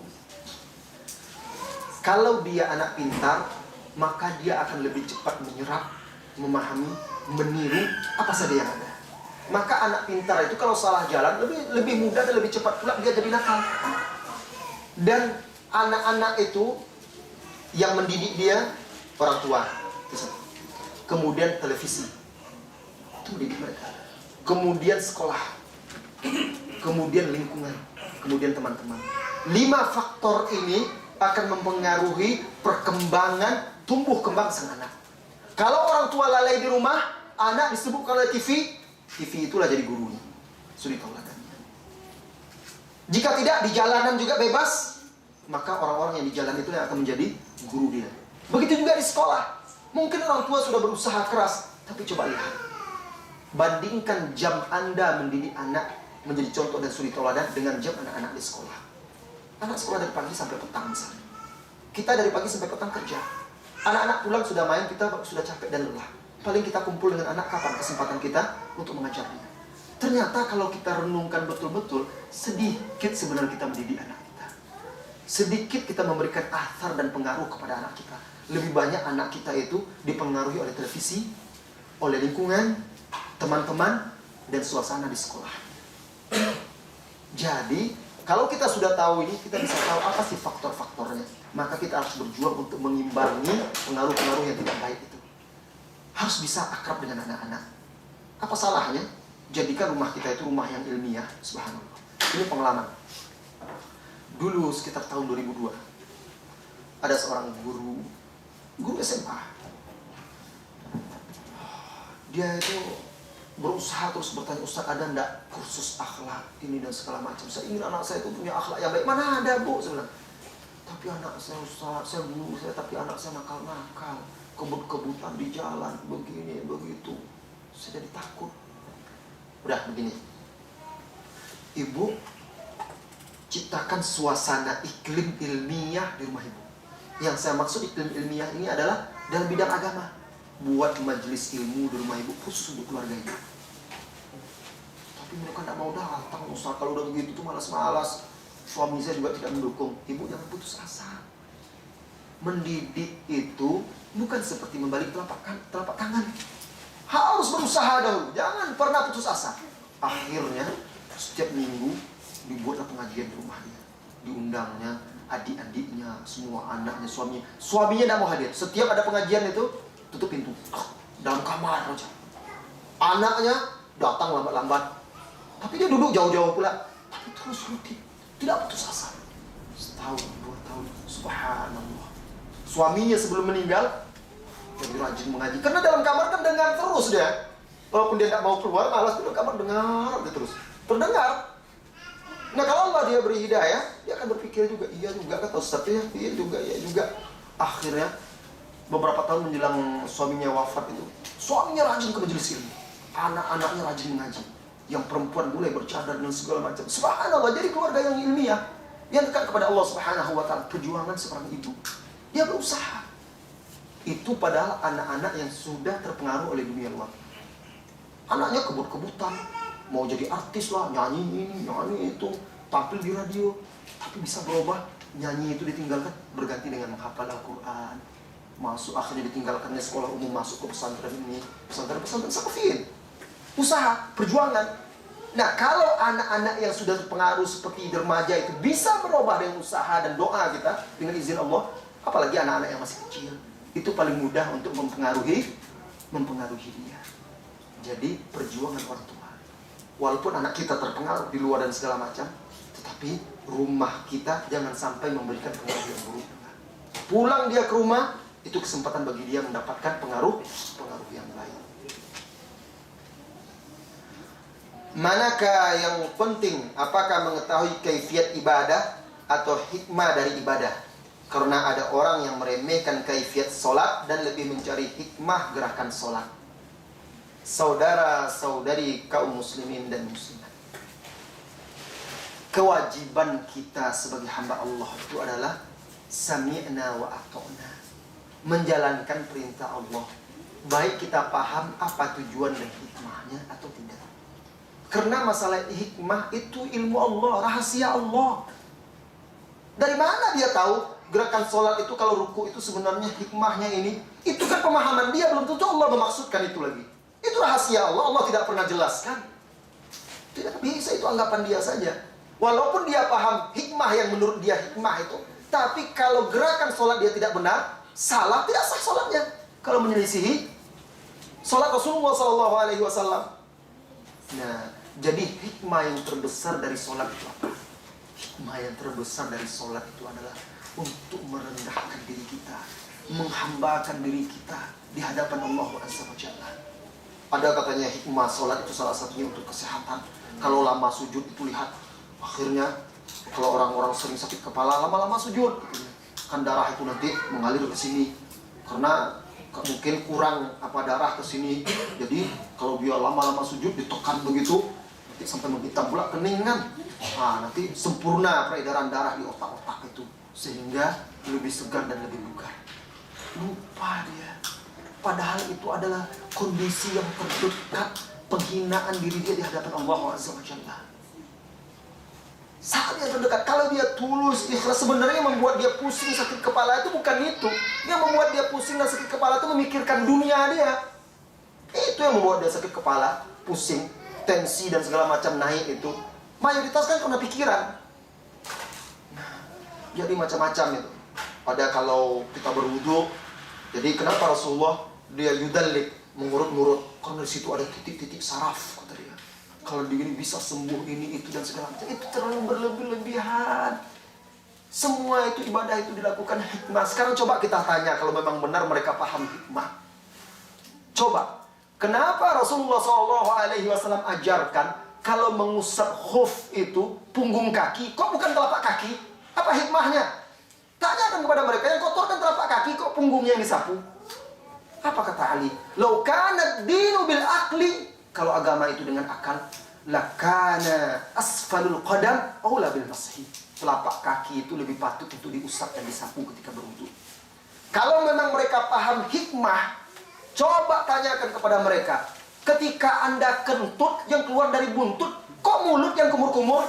kalau dia anak pintar, maka dia akan lebih cepat menyerap, memahami, meniru apa saja yang ada. Maka anak pintar itu kalau salah jalan lebih mudah dan lebih cepat pula dia jadi nakal. Dan anak-anak itu yang mendidik dia orang tua, kemudian televisi, itu mendidik mereka, kemudian sekolah, kemudian lingkungan, kemudian teman-teman. 5 faktor ini akan mempengaruhi perkembangan tumbuh kembang sang anak. Kalau orang tua lalai di rumah, anak disebutkan oleh TV itulah jadi gurunya. Sudah tauladannya. Jika tidak, di jalanan juga bebas, maka orang-orang yang di jalan itu yang akan menjadi guru dia. Begitu juga di sekolah. Mungkin orang tua sudah berusaha keras, tapi coba lihat, bandingkan jam Anda mendidik anak menjadi contoh dan suri tauladan dengan jam anak-anak di sekolah. Anak sekolah dari pagi sampai petang misalnya. Kita dari pagi sampai petang kerja. Anak-anak pulang sudah main, kita sudah capek dan lelah. Paling kita kumpul dengan anak kapan kesempatan kita untuk mengajarnya. Ternyata kalau kita renungkan betul-betul, sedikit sebenarnya kita mendidik anak kita. Sedikit kita memberikan athar dan pengaruh kepada anak kita. Lebih banyak anak kita itu dipengaruhi oleh televisi, oleh lingkungan, teman-teman, dan suasana di sekolah. Jadi, kalau kita sudah tahu ini, kita bisa tahu apa sih faktor-faktornya. Maka kita harus berjuang untuk mengimbangi pengaruh-pengaruh yang tidak baik itu. Harus bisa akrab dengan anak-anak. Apa salahnya? Jadikan rumah kita itu rumah yang ilmiah. Subhanallah. Ini pengalaman. Dulu sekitar tahun 2002, ada seorang guru SMA. Dia itu berusaha terus bertanya, Ustaz, ada enggak kursus akhlak ini dan segala macam. Saya ingin anak saya itu punya akhlak yang baik. Mana ada, Bu? Saya bilang. Tapi anak saya, Ustaz, saya guru saya, tapi anak saya nakal-nakal, kebut-kebutan di jalan, begini, begitu. Saya jadi takut. Udah begini, Ibu ciptakan suasana iklim ilmiah di rumah Ibu. Yang saya maksud iklim ilmiah ini adalah dalam bidang agama. Buat majelis ilmu di rumah Ibu khusus untuk keluarga Ibu. Tapi mereka tidak mau datang, Ustaz. Kalau udah begitu tuh malas-malas. Suami saya juga tidak mendukung. Ibu jangan putus asa. Mendidik itu bukan seperti membalik telapak tangan. Harus berusaha dahulu. Jangan pernah putus asa. Akhirnya setiap minggu dibuatlah pengajian di rumahnya. Diundangnya adik-adiknya, semua anaknya, suaminya. Suaminya tidak mau hadir. Setiap ada pengajian itu tutup pintu, dalam kamar aja. Anaknya datang lambat-lambat, tapi dia duduk jauh-jauh pula. Tapi terus rutin, tidak putus asa. Setahun, 2 tahun, subhanallah. Suaminya sebelum meninggal jadi rajin mengaji. Karena dalam kamar kan dengar terus dia. Walaupun dia tidak mau keluar, malas duduk kamar dengar dia terus. Terdengar. Nah kalau Allah dia beri hidayah, dia akan berpikir juga, iya juga kata Ustaz ya, iya juga. Akhirnya beberapa tahun menjelang suaminya wafat itu, suaminya rajin ke majelis ilmu, anak-anaknya rajin mengaji, yang perempuan mulai bercadar dan segala macam. Subhanallah, jadi keluarga yang ilmiah, yang dekat kepada Allah Subhanahu wa ta'ala. Perjuangan seorang ibu, dia berusaha. Itu padahal anak-anak yang sudah terpengaruh oleh dunia luar. Anaknya kebut-kebutan, mau jadi artis lah, nyanyi ini, nyanyi itu, tampil di radio. Tapi bisa berubah, nyanyi itu ditinggalkan, berganti dengan menghafal Al-Quran. Masuk, akhirnya ditinggalkannya sekolah umum, masuk ke pesantren ini, pesantren salafin. Usaha, perjuangan. Nah, kalau anak-anak yang sudah terpengaruh seperti remaja itu bisa berubah dengan usaha dan doa kita dengan izin Allah, apalagi anak-anak yang masih kecil, itu paling mudah untuk mempengaruhi dia. Jadi perjuangan orang tua. Walaupun anak kita terpengaruh di luar dan segala macam, Tetapi rumah kita jangan sampai memberikan pengaruh yang buruk. Pulang dia ke rumah, itu kesempatan bagi dia mendapatkan pengaruh yang baik. Manakah yang penting? Apakah mengetahui kaifiat ibadah atau hikmah dari ibadah? Karena ada orang yang meremehkan kaifiat solat dan lebih mencari hikmah gerakan solat. Saudara-saudari kaum muslimin dan muslimat, kewajiban kita sebagai hamba Allah itu adalah sami'na wa ata'na, menjalankan perintah Allah, baik kita paham apa tujuan dan hikmahnya atau tidak. Karena masalah hikmah itu ilmu Allah, rahasia Allah. Dari mana dia tahu gerakan sholat itu kalau ruku itu sebenarnya hikmahnya ini? Itu kan pemahaman dia, belum tentu Allah memaksudkan itu lagi. Itu rahasia Allah, Allah tidak pernah jelaskan. Tidak bisa, itu anggapan dia saja. Walaupun dia paham hikmah yang menurut dia hikmah itu, tapi kalau gerakan sholat dia tidak benar, salah, tidak sah sholatnya. Kalau menyelisihi sholat Rasulullah SAW. Nah, jadi hikmah yang terbesar dari sholat itu apa? Hikmah yang terbesar dari sholat itu adalah untuk merendahkan diri kita, menghambakan diri kita di hadapan Allah Azza wa Jalla. Ada katanya hikmah sholat itu salah satunya untuk kesehatan. Kalau lama sujud itu lihat, akhirnya kalau orang-orang sering sakit kepala lama-lama sujud, kan darah itu nanti mengalir ke sini. Karena mungkin kurang darah ke sini. Jadi kalau dia lama-lama sujud ditekan begitu, nanti sampai menghitam pula keningan. Nah, nanti sempurna peredaran darah di otak-otak itu, sehingga lebih segar dan lebih bugar. Lupa dia, padahal itu adalah kondisi yang terdekat, penghinaan diri dia di hadapan Allah Azza wa Jalla. Saat yang terdekat, kalau dia tulus, ikhlas, sebenarnya yang membuat dia pusing sakit kepala itu bukan itu. Yang membuat dia pusing dan sakit kepala itu memikirkan dunia dia. Itu yang membuat dia sakit kepala, pusing, tensi dan segala macam naik itu. Mayoritas kan karena pikiran. Jadi macam-macam itu. Ada kalau kita berwudu, jadi kenapa Rasulullah dia yudalik, mengurut-ngurut, karena di situ ada titik-titik saraf, kata dia. Kalau begini bisa sembuh ini, itu, dan segala macam. Itu terlalu berlebih-lebihan. Semua itu ibadah itu dilakukan hikmah. Sekarang coba kita tanya, kalau memang benar mereka paham hikmah. Coba, kenapa Rasulullah SAW ajarkan kalau mengusap khuf itu punggung kaki, kok bukan telapak kaki? Apa hikmahnya? Tanyakan kepada mereka, yang kotor kan telapak kaki, kok punggungnya yang disapu? Apa kata Ali? Lau kana dinu bil akli, kalau agama itu dengan akal, lakana asfalul qadam aula bil mashi. Telapak kaki itu lebih patut untuk diusap dan disapu ketika berwudu. Kalau memang mereka paham hikmah, coba tanyakan kepada mereka, ketika Anda kentut yang keluar dari buntut, kok mulut yang kumur-kumur?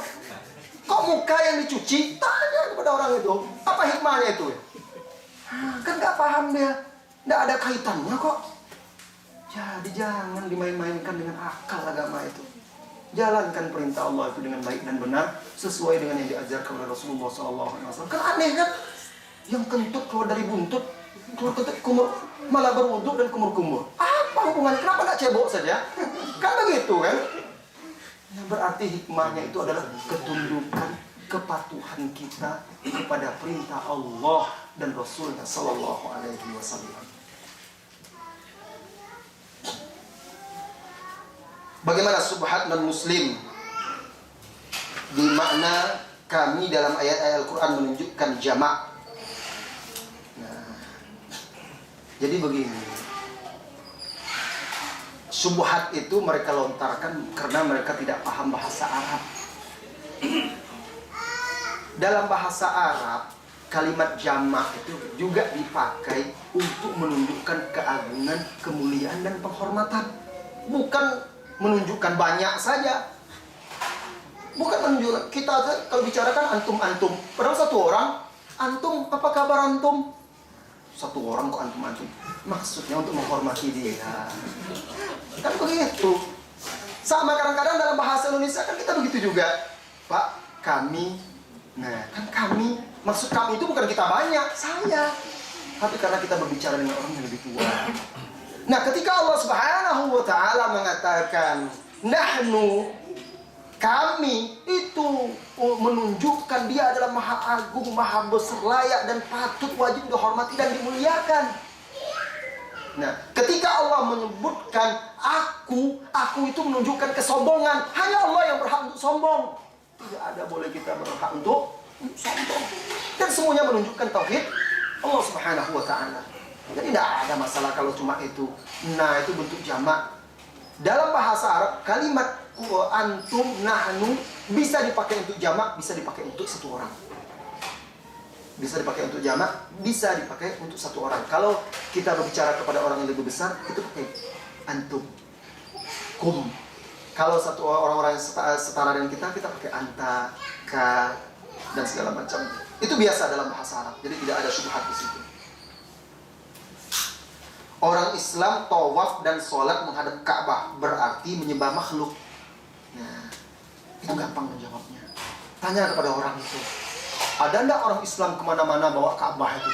Kok muka yang dicuci? Tanya kepada orang itu, apa hikmahnya itu? Kan gak paham dia, gak ada kaitannya kok. Jadi jangan dimain-mainkan dengan akal agama itu. Jalankan perintah Allah itu dengan baik dan benar, sesuai dengan yang diajarkan oleh Rasulullah SAW. Kan aneh kan? Yang kentut keluar dari buntut, keluar kentut kumur, malah berwudu dan kumur-kumur. Apa hubungannya? Kenapa gak cebok saja? Kan begitu kan? Yang berarti hikmahnya itu adalah ketundukan, kepatuhan kita kepada perintah Allah dan Rasulnya Sallallahu Alaihi Wasallam. Bagaimana subhat non-muslim? Di makna kami dalam ayat-ayat Al-Quran menunjukkan jamak. Nah, jadi begini. Subhat itu mereka lontarkan karena mereka tidak paham bahasa Arab. Dalam bahasa Arab, kalimat jamak itu juga dipakai untuk menunjukkan keagungan, kemuliaan, dan penghormatan. Bukan menunjukkan banyak saja. Bukan menunjukkan, kita kalau bicarakan antum-antum. Padahal satu orang, antum, apa kabar antum? Satu orang kok antum-antum. Maksudnya untuk menghormati dia. Kan begitu. Sama kadang-kadang dalam bahasa Indonesia kan kita begitu juga. Pak, kami. Nah, kan kami. Maksud kami itu bukan kita banyak, saya. Tapi karena kita berbicara dengan orang yang lebih tua. Nah, ketika Allah Subhanahu wa ta'ala mengatakan nahnu, Kami itu menunjukkan dia adalah maha agung, maha besar, layak dan patut, wajib dihormati dan dimuliakan. Nah, ketika Allah menyebutkan aku itu menunjukkan kesombongan. Hanya Allah yang berhak untuk sombong. Tidak ada boleh kita berhak untuk sombong. Dan semuanya menunjukkan tauhid Allah Subhanahu wa ta'ala. Jadi tidak ada masalah kalau cuma itu. Nah, itu bentuk jamak. Dalam bahasa Arab, kalimat antum, nahnu bisa dipakai untuk jamak, bisa dipakai untuk satu orang. Bisa dipakai untuk jamak, bisa dipakai untuk satu orang. Kalau kita berbicara kepada orang yang lebih besar, itu pakai antum, kum. Kalau satu orang-orang yang setara dengan kita pakai anta, ka, dan segala macam. Itu biasa dalam bahasa Arab. Jadi tidak ada syubhat di situ. Orang Islam tawaf dan sholat menghadap Ka'bah berarti menyembah makhluk. Nah, itu gampang menjawabnya. Tanya kepada orang itu. Ada enggak orang Islam kemana-mana bawa Ka'bah itu?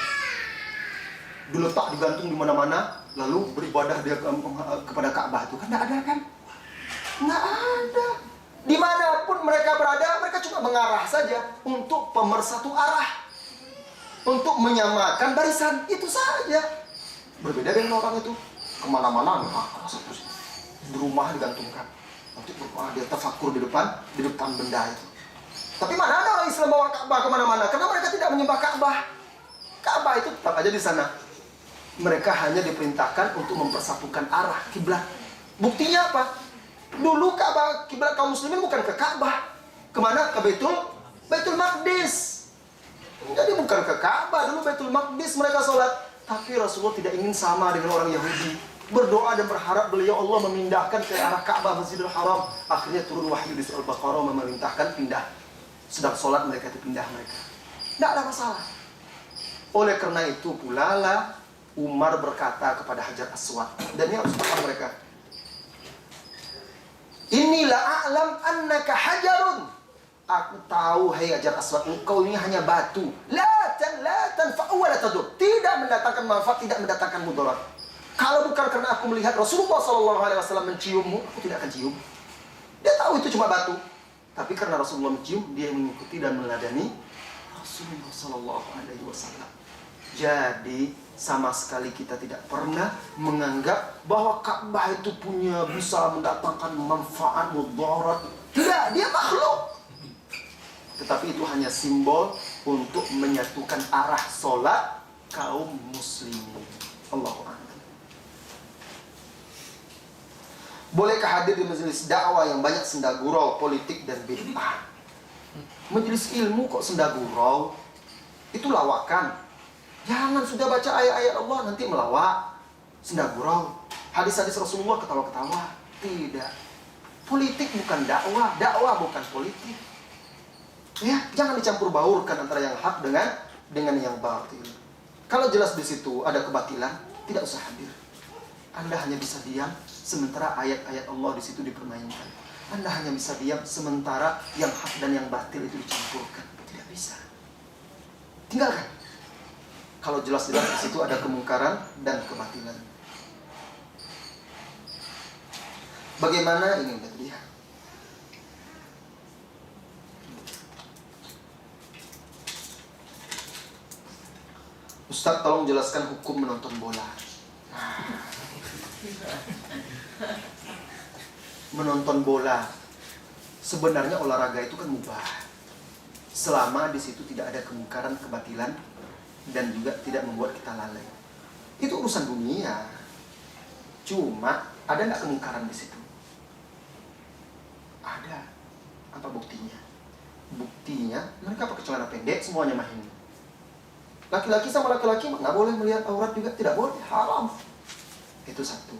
Diletak, digantung di mana-mana, lalu beribadah dia kepada Ka'bah itu? Kan enggak ada kan? Enggak ada. Dimanapun mereka berada, mereka cuma mengarah saja untuk pemersatu arah, untuk menyamakan barisan, itu saja. Berbeda dengan orang itu kemana-mana, di rumah digantungkan. Nanti dia tafakur di depan benda itu. Tapi mana ada orang Islam bawa Ka'bah kemana-mana? Karena mereka tidak menyembah Ka'bah. Ka'bah itu tetap aja di sana. Mereka hanya diperintahkan untuk mempersatukan arah kiblat. Buktinya apa? Dulu Ka'bah, kiblat kaum muslimin bukan ke Ka'bah. Kemana? Ke Baitul Maqdis. Jadi bukan ke Ka'bah, dulu Baitul Maqdis mereka sholat. Tapi Rasulullah tidak ingin sama dengan orang Yahudi. Berdoa dan berharap beliau Allah memindahkan ke arah Ka'bah, Masjidil Haram. Akhirnya turun wahyu di surah Al-Baqarah memerintahkan pindah. Sedang sholat mereka itu pindah mereka. Tidak ada masalah. Oleh karena itu pula lah Umar berkata kepada Hajar Aswad. Dan ini harus paham mereka. Inilah a'lam annaka hajarun. Aku tahu, hai Hajar Aswad, engkau ini hanya batu. La tanfa'u wa la tadur. Tidak mendatangkan manfaat, tidak mendatangkan mudarat. Kalau bukan karena aku melihat Rasulullah SAW menciummu, aku tidak akan cium. Dia tahu itu cuma batu. Tapi karena Rasulullah mencium, dia mengikuti dan meneladani Rasulullah SAW. Jadi sama sekali kita tidak pernah menganggap bahwa Ka'bah itu bisa mendatangkan manfaat mudarat. Tidak, dia makhluk. Tetapi itu hanya simbol untuk menyatukan arah sholat kaum muslimin. Allahu Akbar. Bolehkah hadir di majelis dakwah yang banyak senda gurau, politik dan bid'ah? Majelis ilmu kok senda gurau? Itu lawakan. Jangan sudah baca ayat-ayat Allah nanti melawak, senda gurau. Hadis-hadis Rasulullah ketawa-ketawa. Tidak. Politik bukan dakwah, dakwah bukan politik. Ya, jangan dicampur baurkan antara yang hak dengan yang batil. Kalau jelas di situ ada kebatilan, tidak usah hadir. Anda hanya bisa diam sementara ayat-ayat Allah di situ dipermainkan. Anda hanya bisa diam sementara yang hak dan yang batil itu dicampurkan. Tidak bisa. Tinggalkan. Kalau jelas-jelas di situ ada kemungkaran dan kebatilan. Bagaimana ini udah lihat? Ustaz, tolong jelaskan hukum menonton bola. Menonton bola, sebenarnya olahraga itu kan mubah, selama di situ tidak ada kemungkaran, kebatilan, dan juga tidak membuat kita lalai. Itu urusan dunia. Cuma ada nggak kemungkaran di situ? Ada. Apa buktinya? Buktinya mereka pakai celana pendek, semuanya main. Laki-laki sama laki-laki nggak boleh melihat aurat juga, tidak boleh, haram. Itu satu.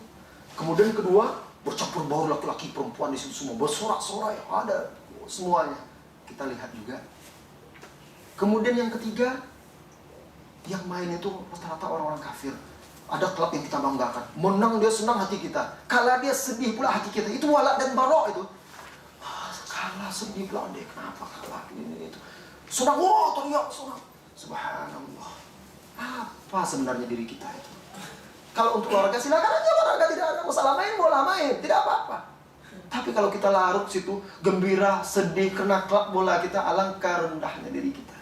Kemudian kedua, bercampur baur laki-laki perempuan di situ semua, bersorak-sorai, ada semuanya. Kita lihat juga. Kemudian yang ketiga, yang main itu rata-rata orang-orang kafir. Ada klub yang kita banggakan, menang dia senang hati kita, kalah dia sedih pula hati kita. Itu walak dan barok itu. Kalah sedih pula dia, kenapa kalah ini itu. Senang, wah teriak senang. Subhanallah. Apa sebenarnya diri kita itu? Kalau untuk olahraga silakan aja olahraga, tidak ada masalah, main bola main, tidak apa-apa. Tapi kalau kita larut situ, gembira, sedih, kena klub bola kita, alangkah rendahnya diri kita.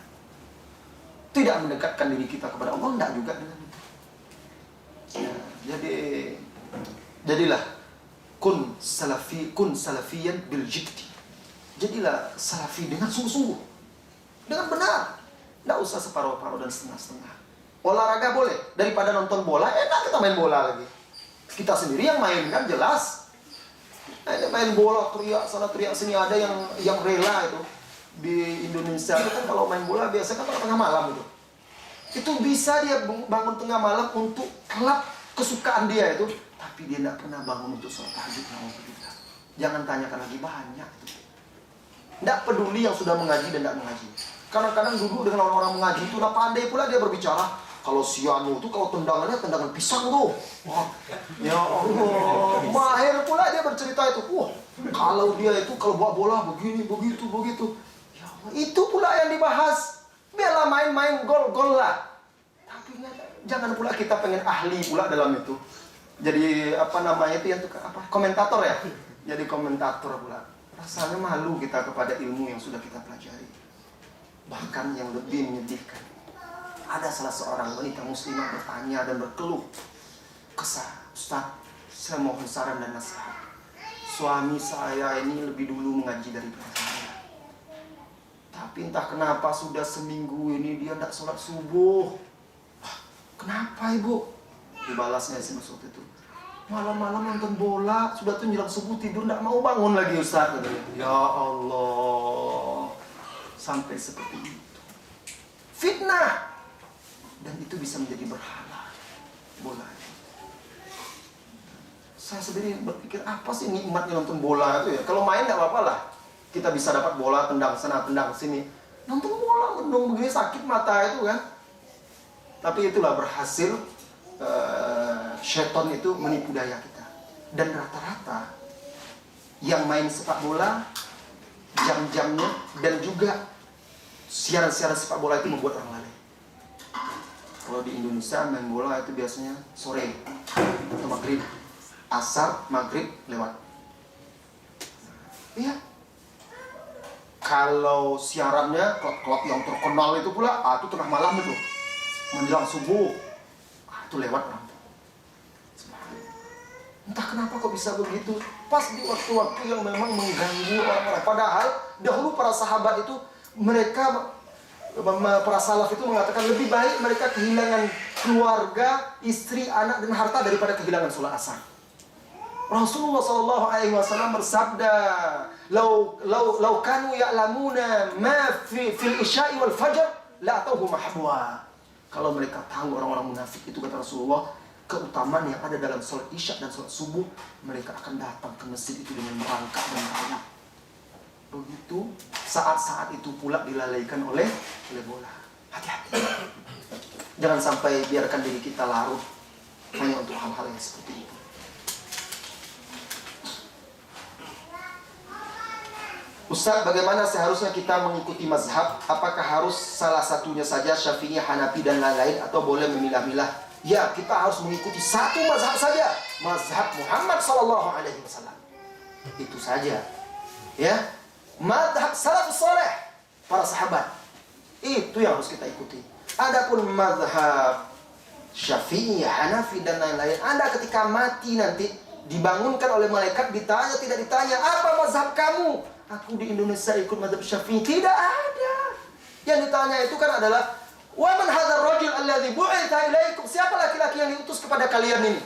Tidak mendekatkan diri kita kepada Allah, tidak juga dengan itu. Ya, jadilah kun salafiyan bil jiddi. Jadilah salafi dengan sungguh-sungguh, dengan benar. Tidak usah separuh-paruh dan setengah-setengah. Olahraga boleh, daripada nonton bola, enak kita main bola lagi. Kita sendiri yang main kan jelas. Main bola teriak sana teriak sini, ada yang rela itu di Indonesia itu kan kalau main bola biasa kan tengah malam itu. Itu bisa dia bangun tengah malam untuk klub kesukaan dia itu, tapi dia tidak pernah bangun untuk sholat tahajud. Jangan tanyakan lagi, banyak itu. Tidak peduli yang sudah mengaji dan tidak mengaji. Kadang-kadang duduk dengan orang-orang mengaji itu udah pandai pula dia berbicara. Kalau si Anu itu kalau tendangannya tendangan pisang tuh. Wah, ya Allah, mahir pula dia bercerita itu. Wah, kalau dia itu kalau bawa bola begini, begitu. Ya Allah, itu pula yang dibahas. Biarlah main-main gol lah. Tapi jangan pula kita pengen ahli pula dalam itu. Jadi apa namanya itu yang apa? Komentator ya. Jadi komentator pula. Rasanya malu kita kepada ilmu yang sudah kita pelajari. Bahkan yang lebih menyedihkan, ada salah seorang wanita muslimah bertanya dan berkeluh kesah, Ustaz, saya mohon saran dan nasihat. Suami saya ini lebih dulu mengaji daripada saya. Tapi entah kenapa sudah seminggu ini dia tidak sholat subuh. Kenapa ibu? Dibalasnya SMS waktu itu, malam-malam nonton bola, sudah tuh menjelang subuh tidur tidak mau bangun lagi Ustaz. Ya Allah, sampai seperti itu. Fitnah. Dan itu bisa menjadi berhala bola. Saya sendiri berpikir, apa sih nikmatnya nonton bola itu ya? Kalau main tidak apa-apa lah. Kita bisa dapat bola, tendang sana, tendang sini. Nonton bola, mendung begini sakit mata itu kan. Tapi itulah berhasil syaitan itu menipu daya kita. Dan rata-rata yang main sepak bola, jam-jamnya dan juga siaran-siaran sepak bola itu membuat orang lalai. Kalau di Indonesia main bola itu biasanya sore atau maghrib, asar, maghrib lewat. Iya. Kalau siarannya klub-klub yang terkenal itu pula, itu tengah malam itu, menjelang subuh, itu lewat orang. Entah kenapa kok bisa begitu. Pas di waktu-waktu yang memang mengganggu orang-orang. Padahal dahulu para sahabat itu para salaf itu mengatakan lebih baik mereka kehilangan keluarga, istri, anak dan harta daripada kehilangan sholat asar. Rasulullah SAW bersabda, "Lau kanu ya'lamuna ma fil isya'i wal fajr la atauhu mahbwa." Kalau mereka tahu orang-orang munafik itu, kata Rasulullah, keutamaan yang ada dalam sholat isya dan sholat subuh, mereka akan datang ke masjid itu dengan merangkak dan merangkak. Begitu saat-saat itu pula dilalaikan oleh bola. Hati-hati. Jangan sampai biarkan diri kita larut hanya untuk hal-hal yang seperti itu. Ustaz, bagaimana seharusnya kita mengikuti mazhab? Apakah harus salah satunya saja, Syafi'i, Hanafi dan lain-lain, atau boleh memilah-milah? Ya, kita harus mengikuti satu mazhab saja, mazhab Muhammad SAW. Itu saja. Ya. Madhab salafus saleh, para sahabat, itu yang harus kita ikuti. Adapun madhab Syafi'i, Hanafi dan lain-lain, Anda ketika mati nanti dibangunkan oleh malaikat, ditanya tidak ditanya, apa mazhab kamu? Aku di Indonesia ikut mazhab Syafi'i. Tidak ada. Yang ditanya itu kan adalah, wa man hadzal rajul alladzi bu'itha ilaikum? Siapa laki-laki yang diutus kepada kalian ini?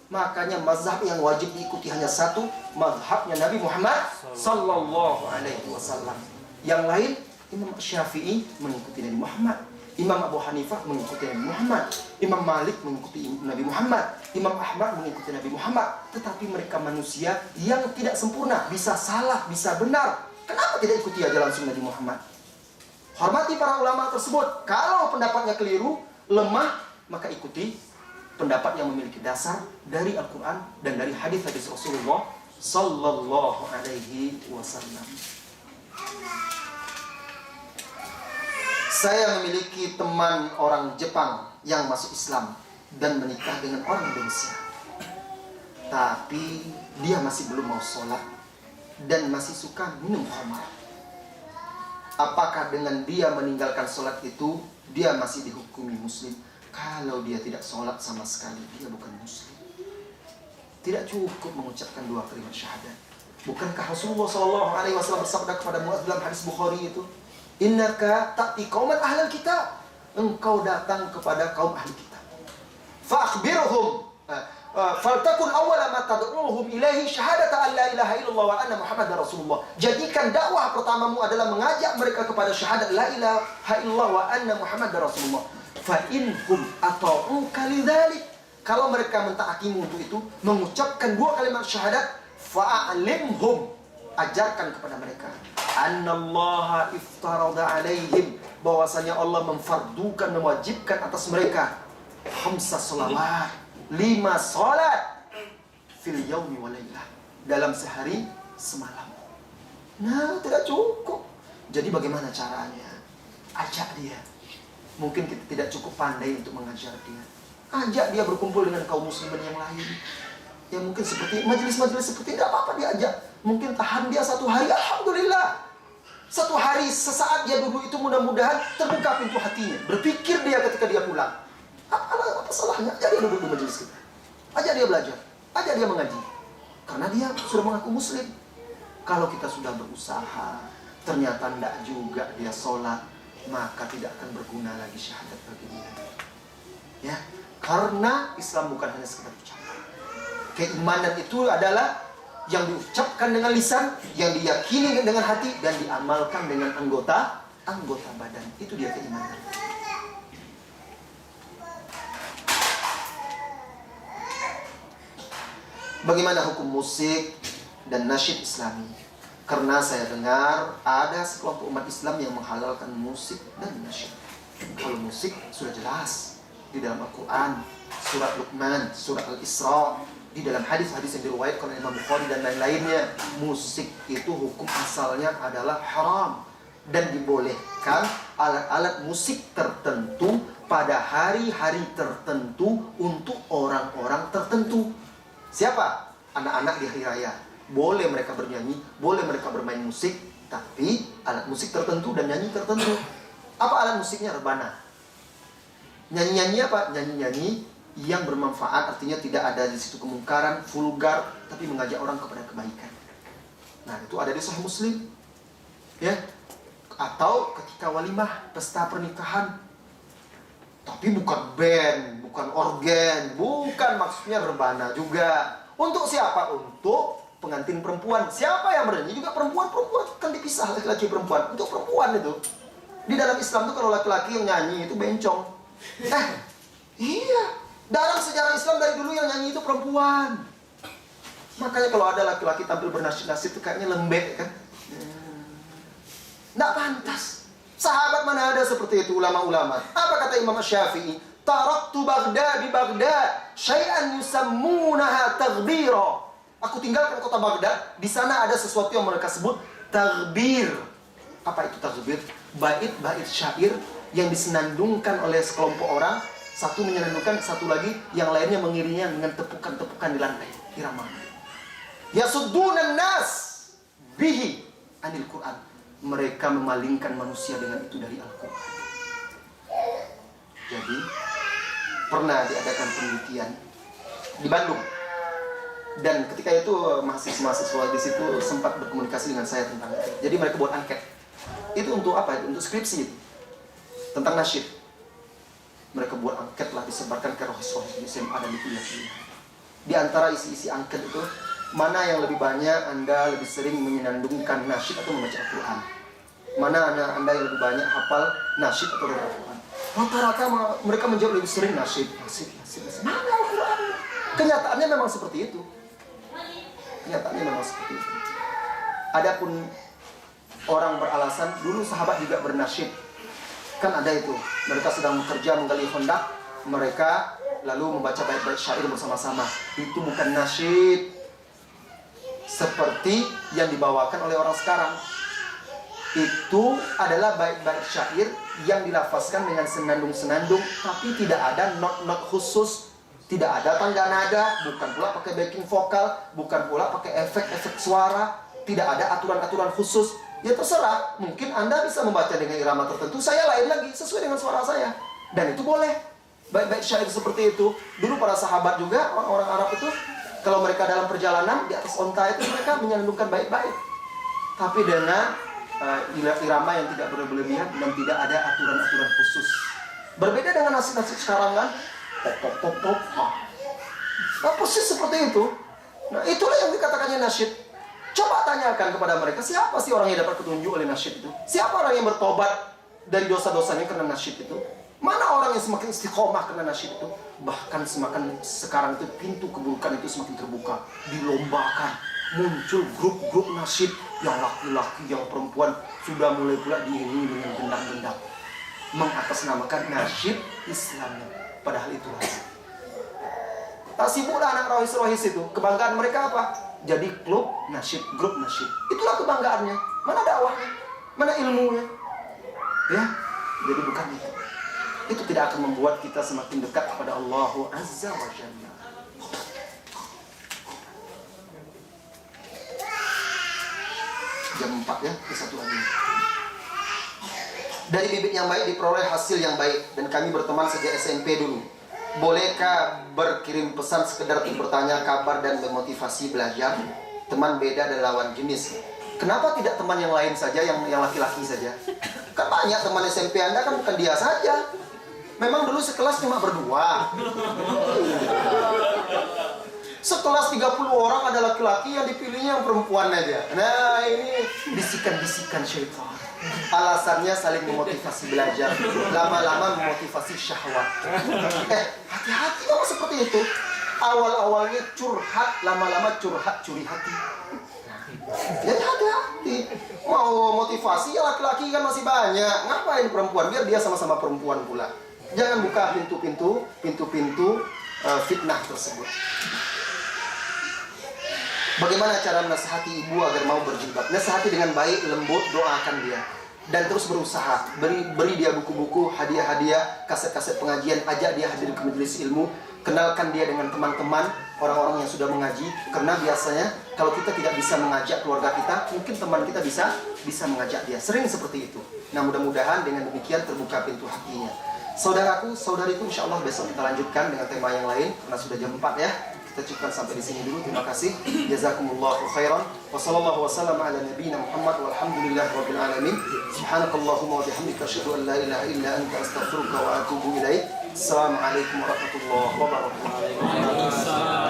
Makanya mazhab yang wajib diikuti hanya satu, mazhabnya Nabi Muhammad sallallahu alaihi wasallam. Yang lain, Imam Syafi'i mengikuti Nabi Muhammad, Imam Abu Hanifah mengikuti Nabi Muhammad, Imam Malik mengikuti Nabi Muhammad, Imam Ahmad mengikuti Nabi Muhammad. Tetapi mereka manusia yang tidak sempurna, bisa salah, bisa benar. Kenapa tidak ikuti aja langsung Nabi Muhammad? Hormati para ulama tersebut. Kalau pendapatnya keliru, lemah, maka ikuti pendapat yang memiliki dasar dari Al-Quran dan dari hadis-hadis Rasulullah sallallahu alaihi wasallam. Saya memiliki teman orang Jepang yang masuk Islam dan menikah dengan orang Indonesia. Tapi dia masih belum mau sholat dan masih suka minum khamar, apakah dengan dia meninggalkan sholat itu dia masih dihukumi muslim? Kalau dia tidak sholat sama sekali, dia bukan muslim. Tidak cukup mengucapkan 2 kalimat syahadat. Bukankah Rasulullah SAW bersabda kepada Mu'adz dalam hadis Bukhari itu, innaka ta'ti qauman ahlal kitab, engkau datang kepada kaum ahli kitab, fa'akhbirhum faltakun awwala ma tad'uuhum ilaihi syahadata an la ilaha illallah wa anna muhammadar rasulullah. Jadikan dakwah pertamamu adalah mengajak mereka kepada syahadat la ilaha illallah wa anna muhammadar rasulullah. Fa inhum ata'uka lidzalik, kalau mereka mentaatimu untuk itu, mengucapkan 2 kalimat syahadat, fa'alimhum, ajarkan kepada mereka, annallaha iftarada alaihim, bahwasanya Allah memfardukan, mewajibkan atas mereka 5 sholawat, 5 sholat fil yaumi wa lailah, dalam sehari semalam. Nah, tidak cukup. Jadi bagaimana caranya? Ajak dia. Mungkin kita tidak cukup pandai untuk mengajar dia. Ajak dia berkumpul dengan kaum muslimin yang lain. Ya mungkin seperti majelis-majelis seperti, tidak apa-apa diajak. Mungkin tahan dia 1 hari, alhamdulillah. 1 hari, sesaat dia duduk itu, mudah-mudahan terbuka pintu hatinya. Berpikir dia ketika dia pulang, apa salahnya? Ajak dia duduk di majelis kita, ajak dia belajar, ajak dia mengaji, karena dia sudah mengaku muslim. Kalau kita sudah berusaha, ternyata tidak juga dia sholat, maka tidak akan berguna lagi syahadat bagi dia. Ya, karena Islam bukan hanya sekedar ucapan. Keimanan itu adalah yang diucapkan dengan lisan, yang diyakini dengan hati, dan diamalkan dengan anggota badan. Itu dia keimanan. Bagaimana hukum musik dan nasyid Islami? Karena saya dengar ada sekelompok umat Islam yang menghalalkan musik dan nasyid. Kalau musik sudah jelas di dalam Al-Quran, surat Luqman, surat Al-Isra, di dalam hadis-hadis yang diriwayatkan oleh Imam Bukhari dan lain-lainnya, musik itu hukum asalnya adalah haram, dan dibolehkan alat-alat musik tertentu pada hari-hari tertentu untuk orang-orang tertentu. Siapa? Anak-anak di hari raya. Boleh mereka bernyanyi, boleh mereka bermain musik, tapi alat musik tertentu dan nyanyi tertentu. Apa alat musiknya? Rebana. Nyanyi-nyanyi apa? Nyanyi-nyanyi yang bermanfaat, artinya tidak ada di situ kemungkaran, vulgar, tapi mengajak orang kepada kebaikan. Nah, itu ada di Sahih Muslim. Ya. Atau ketika walimah, pesta pernikahan, tapi bukan band, bukan organ, bukan, maksudnya rebana juga. Untuk siapa? Untuk pengantin perempuan. Siapa yang bernyanyi? Juga perempuan kan dipisah, laki-laki perempuan. Untuk perempuan itu. Di dalam Islam itu kalau laki-laki yang nyanyi itu bencong. Iya. Dalam sejarah Islam dari dulu yang nyanyi itu perempuan. Makanya kalau ada laki-laki tampil bernasib-nasib itu kayaknya lembek kan. Nggak pantas. Sahabat mana ada seperti itu, ulama-ulama. Apa kata Imam Syafi'i? Taraktu Baghdad di Baghdad syai'an yusammunaha taghbira. Aku tinggalkan kota Baghdad, di sana ada sesuatu yang mereka sebut taghbir. Apa itu taghbir? Bait-bait syair yang disenandungkan oleh sekelompok orang, satu menyenandungkan, satu lagi yang lainnya mengiringnya dengan tepukan-tepukan di lantai, irama. Yasuddunan nas bihi anil Quran. Mereka memalingkan manusia dengan itu dari Al-Quran. Jadi pernah diadakan penelitian di Bandung, dan ketika itu mahasiswa-mahasiswa di situ sempat berkomunikasi dengan saya tentang itu. Jadi mereka buat angket. Itu untuk apa? Untuk skripsi tentang nasyid. Mereka buat angket lah, disebarkan ke rohis-rohis di SMA dan di kuliah-kuliah. Di antara isi-isi angket itu, mana yang lebih banyak Anda lebih sering menyenandungkan nasyid atau membaca Al-Quran? Mana Anda yang lebih banyak hafal nasyid atau Al-Quran? Rata-rata mereka menjawab lebih sering nasyid. Mana Al-Quran? Kenyataannya memang seperti itu. Adapun orang beralasan dulu sahabat juga bernasyid. Kan ada itu. Mereka sedang bekerja menggali hondak, mereka lalu membaca bait-bait syair bersama-sama. Itu bukan nasyid seperti yang dibawakan oleh orang sekarang. Itu adalah bait-bait syair yang dilafazkan dengan senandung-senandung, tapi tidak ada not-not khusus, tidak ada tangga nada, bukan pula pakai backing vokal, bukan pula pakai efek-efek suara, Tidak ada aturan-aturan khusus. Ya terserah, mungkin Anda bisa membaca dengan irama tertentu, saya lain lagi, sesuai dengan suara saya. Dan itu boleh. Baik-baik syair seperti itu. Dulu para sahabat juga, orang-orang Arab itu, kalau mereka dalam perjalanan, di atas onta itu mereka menyandungkan baik-baik. Tapi dengan irama yang tidak berlebihan dan tidak ada aturan-aturan khusus. Berbeda dengan nasyid-nasyid sekarang kan, pop. Nah, persis seperti itu. Nah, itulah yang dikatakannya nasyid. Coba tanyakan kepada mereka, siapa sih orang yang dapat petunjuk oleh nasyid itu? Siapa orang yang bertobat dari dosa-dosanya karena nasyid itu? Mana orang yang semakin istiqomah karena nasyid itu? Bahkan semakin sekarang itu pintu keburukan itu semakin terbuka. Dilombakan, muncul grup-grup nasyid yang laki-laki, yang perempuan sudah mulai pula diiringi dengan gendak-gendak, mengatasnamakan nasyid Islam. Padahal itulah. Tak sibuklah anak rohis-rohis itu. Kebanggaan mereka apa? Jadi klub nasyid, grup nasyid. Itulah kebanggaannya. Mana dakwahnya? Mana ilmunya? Ya, jadi bukan itu. Itu tidak akan membuat kita semakin dekat kepada Allah Azza wa Jalla. Jam 4 ya, ke satu lagi. Dari bibit yang baik diperoleh hasil yang baik. Dan kami berteman sejak SMP dulu. Bolehkah berkirim pesan sekedar untuk bertanya kabar dan memotivasi belajar? Teman beda dan lawan jenis. Kenapa tidak teman yang lain saja, yang laki-laki saja? Kan banyak teman SMP Anda, kan bukan dia saja. Memang dulu sekelas cuma berdua. Sekelas 30 orang ada laki-laki, yang dipilihnya yang perempuan aja. Nah, ini bisikan-bisikan syaitan. Alasannya saling memotivasi belajar, lama-lama memotivasi syahwat. Hati-hati kalau seperti itu. Awal-awalnya curhat, lama-lama curhat curi hati. Jadi hati-hati. Mau motivasi ya laki-laki kan masih banyak. Ngapain perempuan? Biar dia sama-sama perempuan pula. Jangan buka pintu-pintu fitnah tersebut. Bagaimana cara menasihati ibu agar mau berjilbab? Nasihati dengan baik, lembut, doakan dia. Dan terus berusaha. Beri dia buku-buku, hadiah-hadiah, kaset-kaset pengajian, ajak dia hadir ke majelis ilmu. Kenalkan dia dengan teman-teman, orang-orang yang sudah mengaji. Karena biasanya kalau kita tidak bisa mengajak keluarga kita, mungkin teman kita bisa mengajak dia. Sering seperti itu. Nah, mudah-mudahan dengan demikian terbuka pintu hatinya. Saudaraku, saudariku, insya Allah besok kita lanjutkan dengan tema yang lain. Karena sudah jam 4 ya. Kita cukupkan sampai di sini dulu. Terima kasih. Jazakumullahu khairan. Wassallallahu wasallam ala nabiyyina Muhammad walhamdulillahirabbil alamin. Subhanakallahumma wa bihamdika asyhadu an la ilaha illa anta astaghfiruka wa atubu ilaik. Assalamualaikum warahmatullahi wabarakatuh.